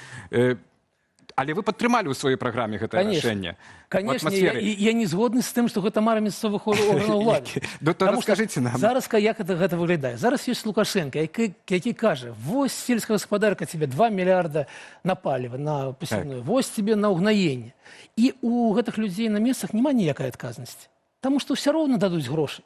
Але вы падтрымалі ў сваёй праграме гэтае рашэнне? Конечно, я не згодны з тым, што гэта мара мясцовых органаў улады. Раскажыце нам. Зараз як гэта выглядае? Зараз ёсць Лукашенко, які кажа, вось сельская гаспадарка тебе 2 мільярда на паліва, на пасевную, вось тебе на ўгнаенне. І у гэтых людзей на месцах няма ніякай адказнасці. Таму што ўсё роўна дадуць грошы.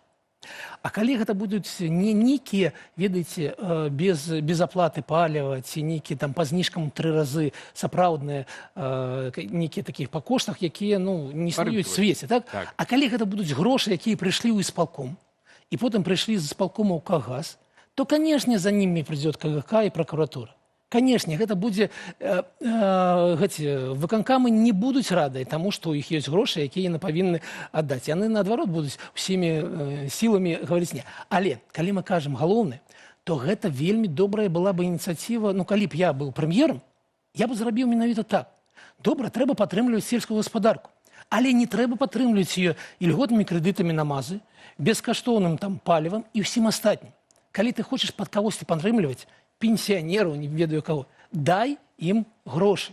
А калі гэта будуць не нейкія, ведаеце, без аплаты паліва, ці нейкія там па зніжкам 3 разы сапраўдныя нейкія такіх па коштах, якія, ну, не існуюць у свеце, так? А калі гэта будуць грошы, якія прыйшлі ў ісполком, і потым прыйшлі з ісполкома ў Кагаз, то, канешне, за німі прыйдзе КГК і пракуратура. Канешне, гэта будзе... Выканкамы не будуць радыя таму, што ў іх ёсць грошы, якія яны павінны аддаць. Яны, наадварот, будуць усімі сіламі гаварыць не. Але, калі мы кажам галоўнае, то гэта вельмі добрая была бы ініцыятыва. Ну, калі б я быў прэм'ерам, я б зрабіў менавіта так. Добра, трэба падтрымліваць сельскую гаспадарку. Але не трэба падтрымліваць ее ільготнымі крэдытамі на мазы, бескаштоўным там палівам і ўсім астатнім. Калі ты хочаш пад кагосьці падтрымліваць, пенсіянераў, не ведаю каго, дай ім грошы.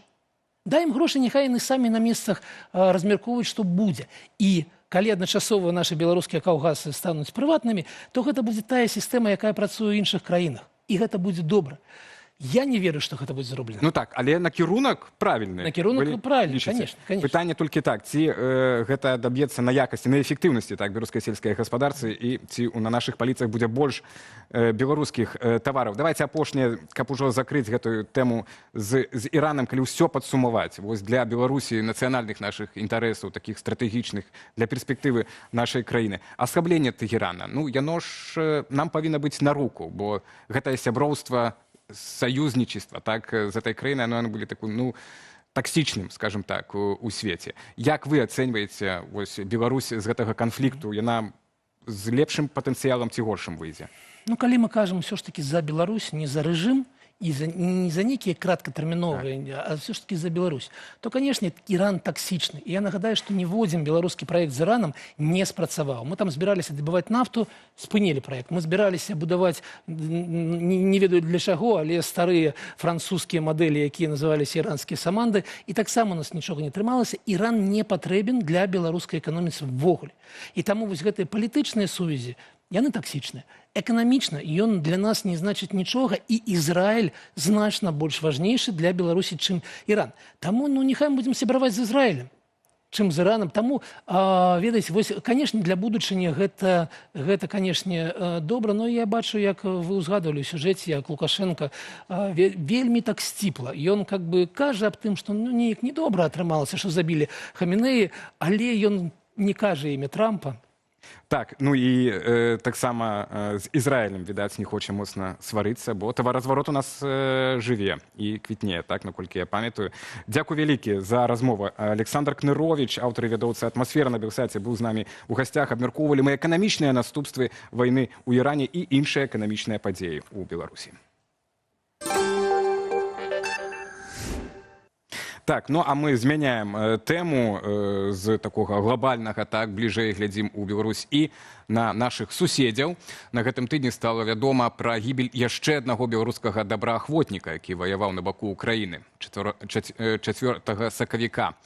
Дай ім грошы, няхай яны самі на месцах размяркоўваюць, што будзе. І калі адначасова нашы беларускія каўгасы стануць прыватнымі, то гэта будзе тая сістэма, якая працуе ў іншых краінах. І гэта будзе добра. Я не верю, што гэта будзе зроблена. Ну так, але накірунак правільны. Накірунак правільны, конечно. Пытанне толькі так, ці гэта даб'ецца на якасці, на эфектыўнасці так, беларускай сельскай гаспадарцы і ці на нашых паліцах будзе больш беларускіх тавараў. Давайте апошняе, каб ужо закрыць гэтую тэму з Іранам, калі ўсё падсумаваць. Вось для Беларусі нацыянальных нашых інтарэсаў, такіх стратэгічных, для перспектывы нашай краіны. Аслабленне Тэгерана, ну яно ж нам павінна быць на руку, бо гэтае сяброўства, союзничество, так, з этой краиной, оно были таким, ну, токсичным, скажем так, у свете. Як вы оцениваете Беларусь з гэтага конфликту? Яна з лепшым потенциалом ці горшым выйдзе? Ну, калі мы кажем все ж таки за Беларусь, не за режим не за некие краткотерминовые, а все-таки за Беларусь, то, конечно, Иран токсичный. И я нагадаю, что ніводзін беларускі проект з Іраном не спрацаваў. Мы там збіраліся дабываць нафту, спынілі проект. Мы збіраліся будаваць, не ведаю для чаго, але старыя французскія мадэлі, якія называліся іранскія саманды, і таксама у нас нічога не атрымалася. Іран не патрэбен для беларускай эканоміцы ввогуле. І таму вось гэтыя палітычныя сувязі, яны токсичныя. Эканамічна ён для нас не значыць нічога, і Ізраіль значна больш важнейшы для Беларусі, чым Іран. Таму, нехай мы будзем сябраваць з Ізраілем, чым з Іранам. Таму, ведаеце, вось, канешне, для будучыні гэта канешне, добра, но я бачу, як вы ўзгадывалі ў сюжэце, як Лукашенко вельмі так сціпла. Ён как бы кажа аб тым, што неяк недобра атрымалася, што забілі Хамінеі, але ён не кажа імя Трампа. Так, ну і таксама з Ізраілем, відаць, не хоча моцна сварыцца, бо таваразварот у нас жыве і квітнее, так, наколькі я памятаю. Дзякуй вялікі за размову. Александр Кнырович, аўтар і вядоўца «Атмасфера» на Белсаце, быў з намі ў гасцях. Абмяркоўвалі мы эканамічныя наступствы вайны ў Іране і іншыя эканамічныя падзеі ў Беларусі. Так, ну а мы змяняем тему з такога глобальнага, так, бліжэй глядзім у Беларусь і на нашых суседзяў. На гэтым тыдні стала вядома пра гібель яшчэ аднаго беларускага добраахвотніка, які ваяваў на баку Украіны 4 сакавіка.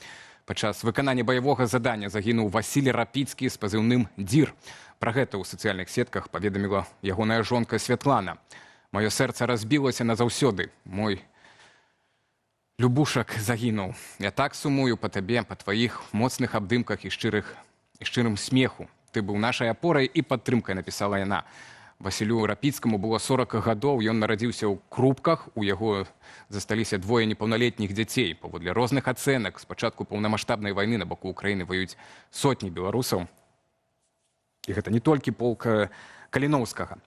Падчас выканання баявога задання загінуў Васіль Рапіцкі з пазыўным «Дзір». Пра гэта ў сацыяльных сетках паведаміла ягоная жонка Святлана. «Маё сэрца разбілася назаўсёды. Мой Любушак загінуў. Я так сумую па табе, па тваіх моцных абдымках і шчырым смеху. Ты быў нашай апорай і падтрымкай», напісала яна. Васілю Рапіцкаму было 40 гадоў, ён нарадзіўся ў Крупках, у яго засталіся двое непаўналетніх дзяцей. Паводле розных ацэнак, з пачатку паўнамаштабнай вайны на баку Украіны ваюць сотні беларусаў. І гэта не толькі полк Каліноўскага.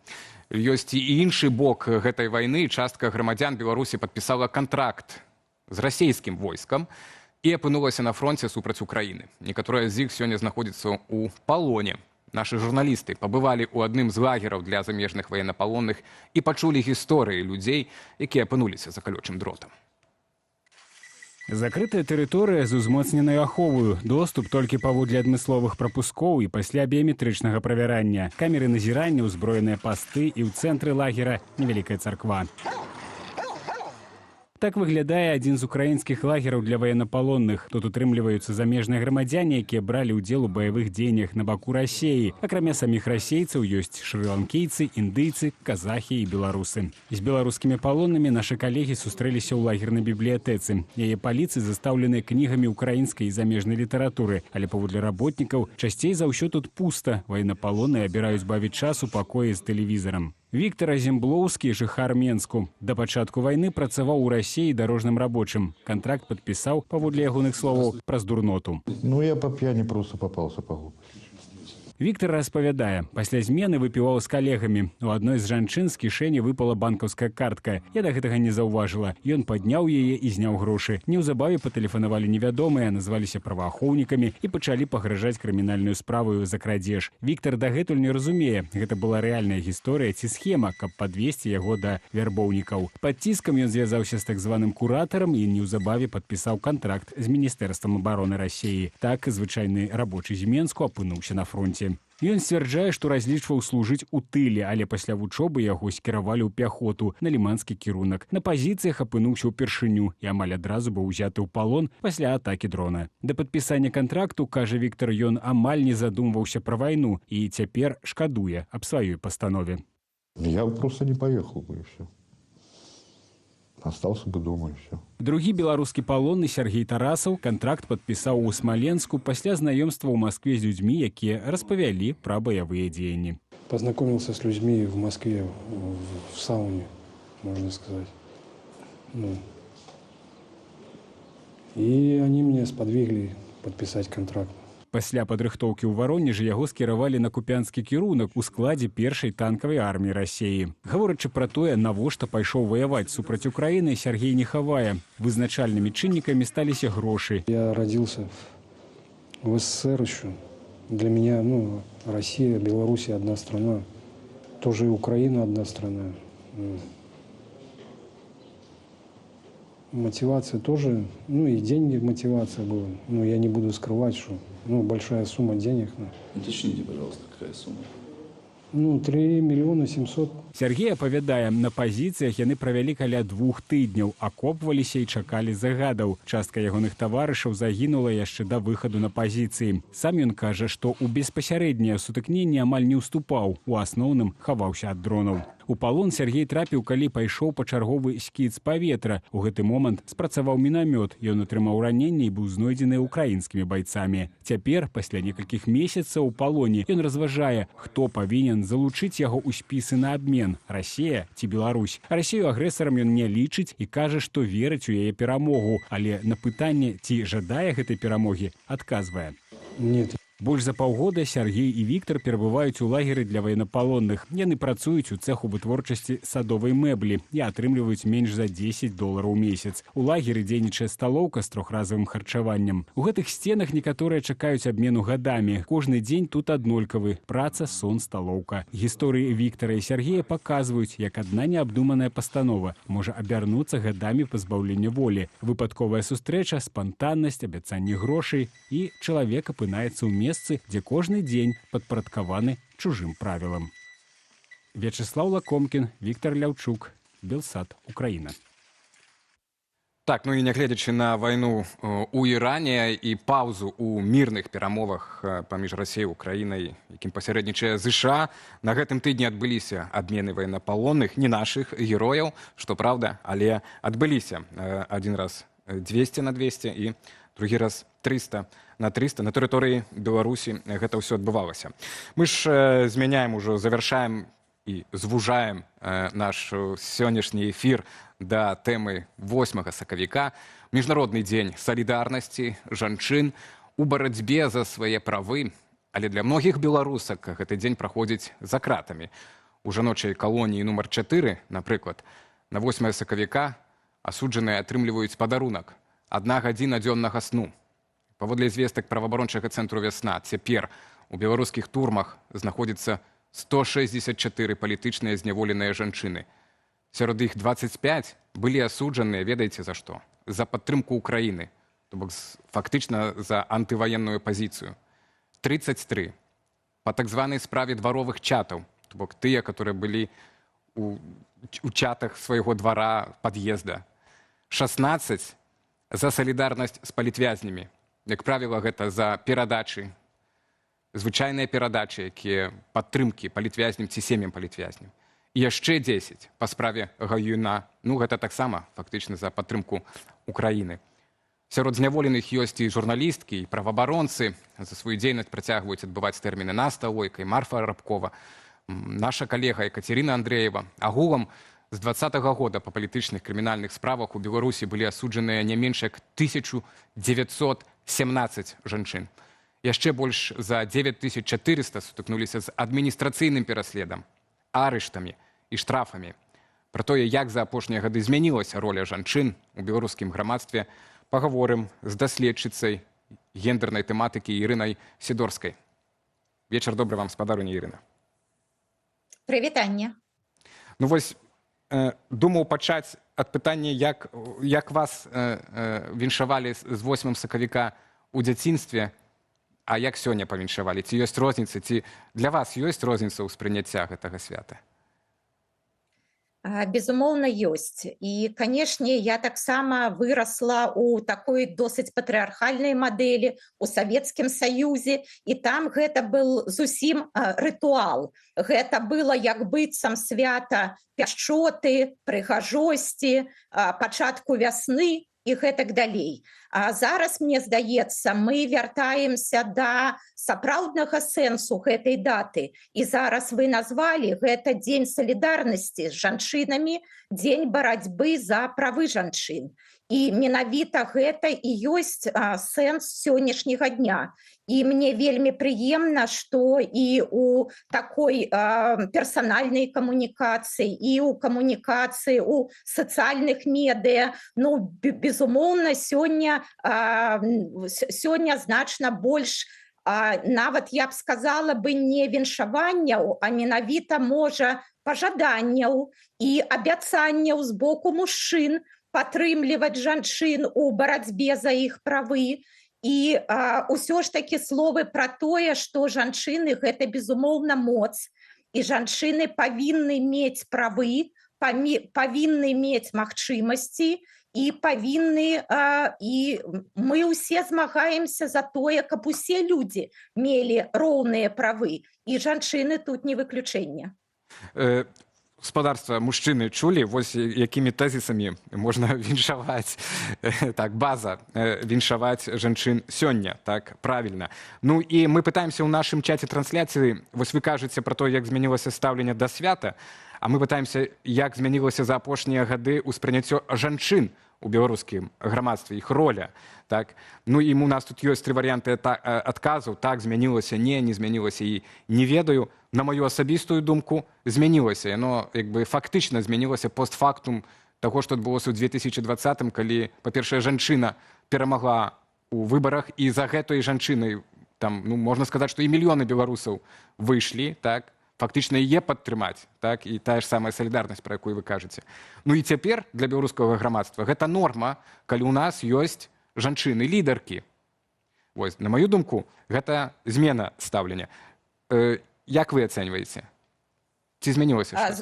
Ёсць і іншы бок гэтай вайны. Частка грамадзян Беларусі падпісала кантракт з расійскім войскам і апынулася на фронце супраць Украіны. Некаторыя з іх сёння знаходзяцца ў палоне. Нашы журналісты пабывалі ў адным з лагераў для замежных ваеннапалонных і пачулі гісторыі людзей, якія апынуліся за калючым дротам. Закрытая тэрыторыя з узмоцненай аховаю, доступ толькі паводле адмысловых прапускоў і пасля біяметрычнага правярання, камеры назірання, узброеныя пасты і ў цэнтры лагера невялікая царква. Так выглядае адзін з украінскіх лагераў для ваеннапалонных. Тут утрымліваюцца замежныя грамадзяне, якія бралі ўдзел у баявых дзеяннях на баку Расіі. Акрамя саміх расейцаў ёсць шры-ланкійцы, індыйцы, казахі і беларусы. З беларускімі палоннымі нашы калегі сустрэліся ў лагернай бібліятэцы. Яе паліцы застаўлены кнігамі украінскай і замежнай літаратуры, але паводле работнікаў часцей за ўсё тут пуста. Ваеннапалонныя абіраюць бавіць час у пакоі з тэлевізарам. Віктор Азімблоўскі, жыхар Менску. Да пачатку вайны працаваў у Расіі дарожным рабочым. Кантракт падпісаў, паводле ягоных словаў, праз дурноту. Ну, я по п'яні просто попался по глупости. Віктор распавядае, пасля змены выпіваў з калегамі. У адной з жанчын з кішэні выпала банкаўская картка. Я да гэтага не заўважыла. Ён падняў яе і зняў грошы. Неўзабаве патэлефанавалі невядомыя, назваліся праваахоўнікамі і пачалі пагражаць крымінальную справу за крадзеж. Віктор дагэтуль не разумее, гэта была рэальная гісторыя ці схема, каб падвесці яго да вярбоўнікаў. Пад ціскам ён звязаўся з так званым куратарам і неўзабаве падпісаў кантракт з Міністэрствам абароны Расіі. Так звычайны рабочы з Менску апынуўся на фронце. Ён сцвярджае, што разлічваў служыць у тыле, але пасля вучобы яго скіравалі ў пяхоту на ліманскі кірунак. На пазіцыях апынуўся ўпершыню і амаль адразу быў узяты ў палон пасля атакі дрона. Да падпісання кантракту, кажа Віктор, ён амаль не задумваўся пра вайну і цяпер шкадуе аб сваёй пастанове. Я просто не поехал бы и все. Остался бы дома и все. Другі беларускі палонны Сергей Тарасаў кантракт падпісаў у Смаленску пасля знаёмства ў Маскве з людзьмі, якія распавялі пра баявыя дзеянні. Познакомился с людьми в Москве, в сауне, можно сказать. И они меня сподвигли подписать контракт. Пасля падрыхтоўкі ў Варонежы яго скіравалі на купянскі кірунак у складзе першай танкавай арміі Расіі. Гаворачы пра тое, навошта пайшоў ваяваць супраць Украіны, Сергей не хавае. Вызначальнымі чыннікамі сталіся грошы. Я родился в СССР еще. Для меня, Россия, Белоруссия одна страна. Тоже и Украина одна страна. Мотивация тоже, ну и деньги мотивация была. Ну, я не буду скрывать, что, ну, большая сумма денег. Ну. Уточните, пожалуйста, какая сумма? Ну, 3 миллиона 700. Сергей апавядае, на пазіцыях яны правялі каля 2 тыдняў, акопваліся і чакалі загадаў. Частка ягоных таварышаў загінула яшчэ да выхаду на пазіцыі. Сам ён кажа, што ў беспасярэднія сутыкненні амаль не ўступаў, у асноўным хаваўся ад дронаў. У палон Сергей трапіў, калі пайшоў па чарговы скід з паветра. У гэты момант спрацаваў мінамёт. Ён атрымаў раненне і быў знойдзены украінскімі байцамі. Цяпер, пасля некалькіх месяцаў у палоне, ён разважае, хто павінен залучыць яго ў спісы на абмен – Расія ці Беларусь. Расію агрэсарам ён не лічыць і кажа, што верыць у яе перамогу. Але на пытанне, ці жадае гэтай перамогі, адказвае. Нет. Больш за паўгода Сергей і Віктор перабываюць у лагеры для ваеннапалонных. Яны працуюць у цэху вытворчасці садовай мэблі і атрымліваюць менш за $10 у месяц. У лагеры дзейнічае сталоўка з трохразовым харчаваннем. У гэтых сценах некаторыя чакаюць абмену гадамі. Кожны дзень тут аднолькавы. Праца, сон, сталоўка. Гісторыі Віктора і Сергея паказваюць, як адна неабдуманая пастанова можа абярнуцца гадамі пазбаўлення волі. Выпадковая сустрэча, спантаннасць, абяцанне грошай і чалавек апынаецца ў месцы, дзе кожны дзень падпарадкаваны чужым правілам. Вячеслав Лакомкін, Віктор Ляўчук, Белсат, Украіна. Так, ну і нягледзячы на вайну у Іране і паўзу ў мірных перамовах паміж Расіяй і Украінай, якім пасярэднічае ЗША, на гэтым тыдні адбыліся абмены ваеннапалонных, не нашых герояў, што праўда, але адбыліся. Адзін раз 200 на 200 і другі раз 300 на 300. На тэрыторыі Беларусі гэта ўсё адбывалася. Мы ж змяняем ужо, завяршаем і звужаем наш сённяшні эфір да тэмы 8 сакавіка. Міжнародны дзень салідарнасці жанчын у барацьбе за свае правы. Але для многіх беларусак гэты дзень праходзіць за кратамі. У жаночай калоніі нумар 4, напрыклад, на 8 сакавіка асуджаныя атрымліваюць падарунак – 1 гадзіна дзённага сну. Паводле звестак праваабарончага цэнтру «Вясна», цяпер у беларускіх турмах знаходзіцца 164 палітычныя зняволеныя жанчыны. Сярод іх 25 былі асуджаныя, ведаеце за што? За падтрымку Украіны, то бок фактычна за антываенную пазіцыю. 33 па так званай справе дваровых чатаў, то бок тыя, которые былі у чатах свайго двара, пад'езда. 16 за салідарнасць з палітвязнямі. Як правіла, гэта за перадачы, звычайныя перадачы, якія падтрымкі палітвязням ці сем'ям палітвязням. І яшчэ 10 па справе Гаюна. Ну, гэта таксама фактычна за падтрымку Украіны. Сярод зняволеных ёсць і журналісткі, і праваабаронцы. За сваю дзейнасць працягваюць адбываць тэрміны Наста Лойка і Марфа Рабкова, наша калега Екатерина Андреева. Агулам з 2020 года па палітычных крымінальных справах у Беларусі былі асуджаныя не менш як 1917 жанчын. Яшчэ больш за 9400 сутыкнуліся з адміністрацыйным пераследам, арыштамі і штрафамі. Пра тое, як за апошнія гады змянілася роля жанчын у беларускім грамадстве, пагаворым з даследчыцай гендернай тэматыкі Ірынай Сідорскай. Вечар добры вам, спадарыня Ірына. Прывітанне. Ну вось, думаў пачаць ад пытання, як вас віншавалі з 8 сакавіка у дзяцінстве, а як сёння павіншавалі? Ці ёсць розніцы, ці для вас ёсць розніца ў спрыняцця гэтага свята? Безумоўна, ёсць. І, канешне, я таксама вырасла ў такой досыць патрыархальнай мадэлі у Савецкім Саюзе, і там гэта был зусім рытуал. Гэта было як быццам свята пяшчоты, прыгажосці, пачатку вясны і гэтак далей. А зараз, мне здаецца, мы вяртаемся да сапраўднага сэнсу гэтай даты. І зараз вы назвалі гэта дзень салідарнасці з жанчынамі, дзень барацьбы за правы жанчын. І менавіта гэта і ёсць сэнс сённяшняга дня. І мне вельмі прыемна, што і ў такой персанальнай камунікацыі, і ў камунікацыі ў сацыяльных медыа, ну, безумоўна, сёння значна больш, нават, я б сказала бы, не віншаванняў, а менавіта можа пажаданняў і абяцанняў з боку мужчын падтрымліваць жанчын у барацьбе за іх правы. І ўсё ж такі словы пра тое, што жанчыны гэта безумоўна моц, і жанчыны павінны мець правы, павінны мець магчымасці, і павінны, і мы ўсе змагаемся за тое, каб усе людзі мелі роўныя правы, і жанчыны тут не выключэнне. Гаспадарства, мужчыны чулі, вось якімі тэзісамі можна віншаваць, так, база, віншаваць жанчын сёння, так, правільна. Ну і мы пытаемся ў нашым чаце трансляцыі, вось вы кажаце пра то, як змянілася стаўленне да свята, а мы пытаемся, як змянілася за апошнія гады ўспрыняццё жанчын у беларускім грамадстве, іх роля, так. Ну і у нас тут ёсць 3 варыянты адказаў, так, змянілася, не змянілася, і не ведаю. На мою асабістую думку, змянілася. Яно, як бы, фактычна змянілася постфактум таго, што адбылося ў 2020-м, калі, па-першае, жанчына перамагла ў выбарах, і за гэтай жанчынай, там, ну, можна сказаць, што і мільёны беларусаў выйшлі, так, фактычна яе падтрымаць, так, і тая ж самая салідарнасць, пра якую вы кажаце. Ну і цяпер для беларускага грамадства гэта норма, калі ў нас ёсць жанчыны-лідаркі. Вось, на маю думку, гэта змена стаўлення. Як вы ацэньваеце? Ці змянілася што?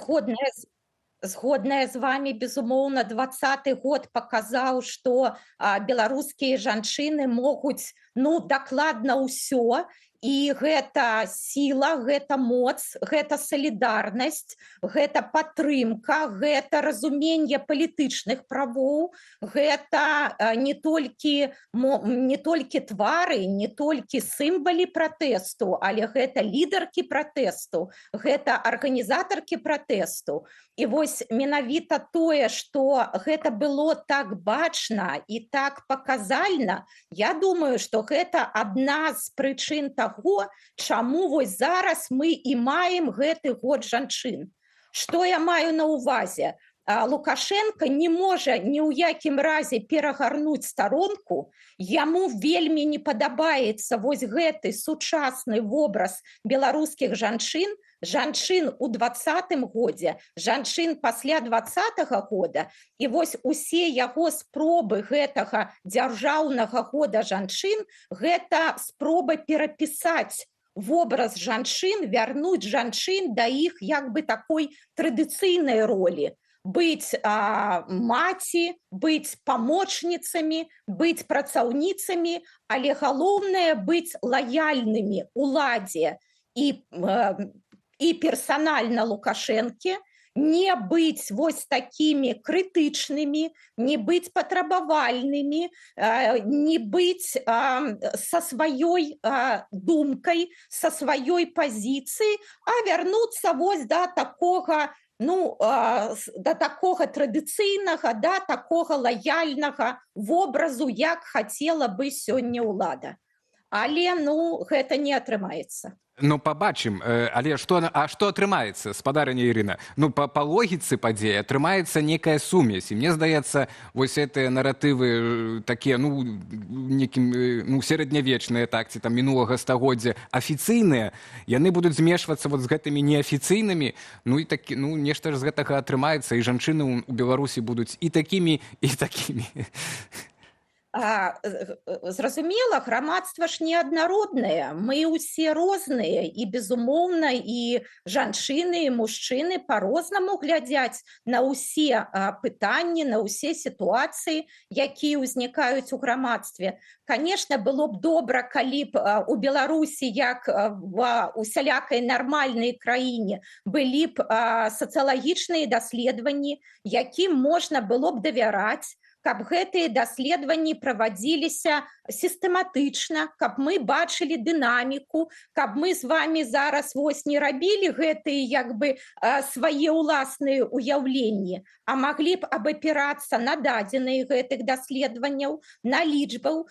Згодная з вами, безумоўна, 20-й год паказаў, што беларускія жанчыны могуць, ну, дакладна ўсё, і гэта сіла, гэта моц, гэта салідарнасць, гэта падтрымка, гэта разуменне палітычных правоў, гэта не толькі твары, не толькі сімвалы пратэсту, але гэта лідаркі пратэсту, гэта арганізатаркі пратэсту. І вось менавіта тое, што гэта было так бачна і так паказальна, я думаю, што гэта адна з прычын таго, чаму вось зараз мы і маем гэты год жанчын. Што я маю на ўвазе? Лукашенко не можа ні ў якім разе перагарнуць старонку, яму вельмі не падабаецца вось гэты сучасны вобраз беларускіх жанчын, жанчын у 20-м годзе, жанчын пасля 20-го года, і вось усе яго спробы гэтага дзяржаўнага года жанчын, гэта спроба перапісаць вобраз жанчын, вярнуць жанчын да іх як бы такой традыцыйнай ролі. Быць маці, быць памочніцамі, быць працаўніцамі, але галоўнае быць лаяльнымі уладзе і персанальна Лукашэнке, не быць вось такімі крытычнымі, не быць патрабавальнымі, не быць са сваёй думкай, са сваёй пазіцыі, а вярнуцца вось да такога, ну, да такога традыцыйнага, да такога лаяльнага вобразу, як хацела бы сёння ўлада. Але, ну, гэта не атрымаецца. Ну, пабачым, але што атрымаецца, спадарыня Ірына? Ну, па логіцы падзеі атрымаецца некая сумесь. І мне здаецца, вось гэтыя наратывы такія, ну, сярэднявечныя, так, ці там мінулага стагоддзя, афіцыйныя, яны будуць змешвацца вот з гэтымі неафіцыйнымі, ну, і такі, ну, нешта ж з гэтага атрымаецца, і жанчыны ў Беларусі будуць і такімі, і такімі. Зразумела, грамадства ж неаднароднае, мы ўсе розныя, і, безумоўна, і жанчыны, і мужчыны па-рознаму глядзяць на ўсе пытанні, на ўсе сітуацыі, якія ўзнікаюць у грамадстве. Канешне, было б добра, калі б у Беларусі, як у усялякай нармальнай краіне, былі б сацыялагічныя даследаванні, якім можна было б давяраць, каб гэтыя даследаванні правадзіліся сістэматычна, каб мы бачылі дынаміку, каб мы з вами зараз вось не рабілі гэтыя як бы свае ўласныя ўяўленні, а маглі б абапірацца на дадзеныя гэтых даследаванняў, на лічбы,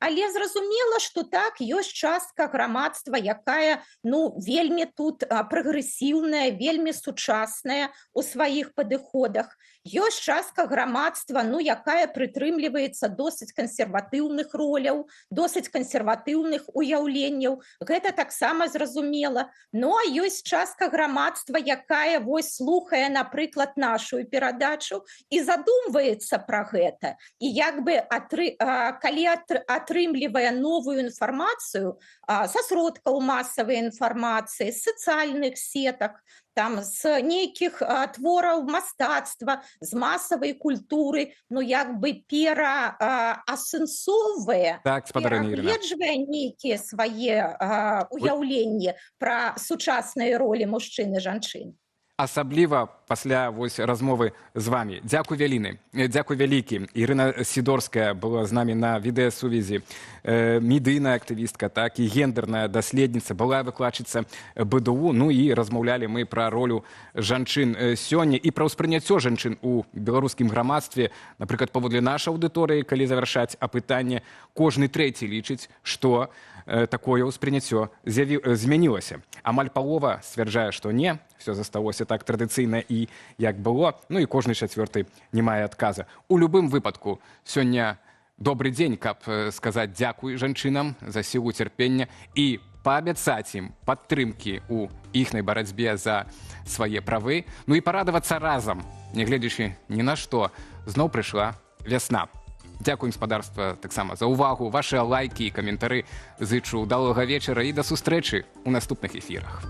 але зразумела, што так, ёсць частка грамадства, якая, ну, вельмі тут прагрэсіўная, вельмі сучасная у сваіх падыходах. Ёсць частка грамадства, ну, якая прытрымліваецца досыць кансерватыўных роляў, досыць кансерватыўных уяўленняў. Гэта таксама зразумела. Ну, а ёсць частка грамадства, якая вось слухае, напрыклад, нашу перадачу і задумваецца пра гэта. І як бы калі атрымлівае новую інфармацыю са сродкаў масавай інфармацыі, з сацыяльных сетак, там з нейкіх твораў мастацтва, з масавай культуры, ну як бы пераасэнсоўвае, перагледжвае нейкія свае уяўленні пра сучасныя ролі мужчын і жанчын. Асабліва пасля вось размовы з вами. Дзякуй вялікі. Ірына Сідорская была з намі на відэасувязі. Медыйная актывістка, так і гендерная даследніца, была выкладчыца БДУ. Ну і размаўлялі мы пра ролю жанчын сёння і пра ўспрыняццё жанчын у беларускім грамадстве. Напрыклад, паводле нашай аўдыторыі, калі завяршаць апытанне, кожны трэці лічыць, што такое ўспрыняццё змянілася. Амаль палова сцвярджае, што не, все засталося так традыцыйна і як было, ну і кожны чацвёрты не мае адказа. У любым выпадку сёння добры дзень, каб сказаць дзякуй жанчынам за сілу цярпення і паабяцаць ім падтрымкі ў іхнай барацьбе за свае правы, ну і парадавацца разам, нягледзячы ні на што, зноў прыйшла вясна. Дзякуй, гаспадарства, таксама за ўвагу, вашыя лайкі і каментары. Зычу ўдалага вечара і да сустрэчы ў наступных эфірах.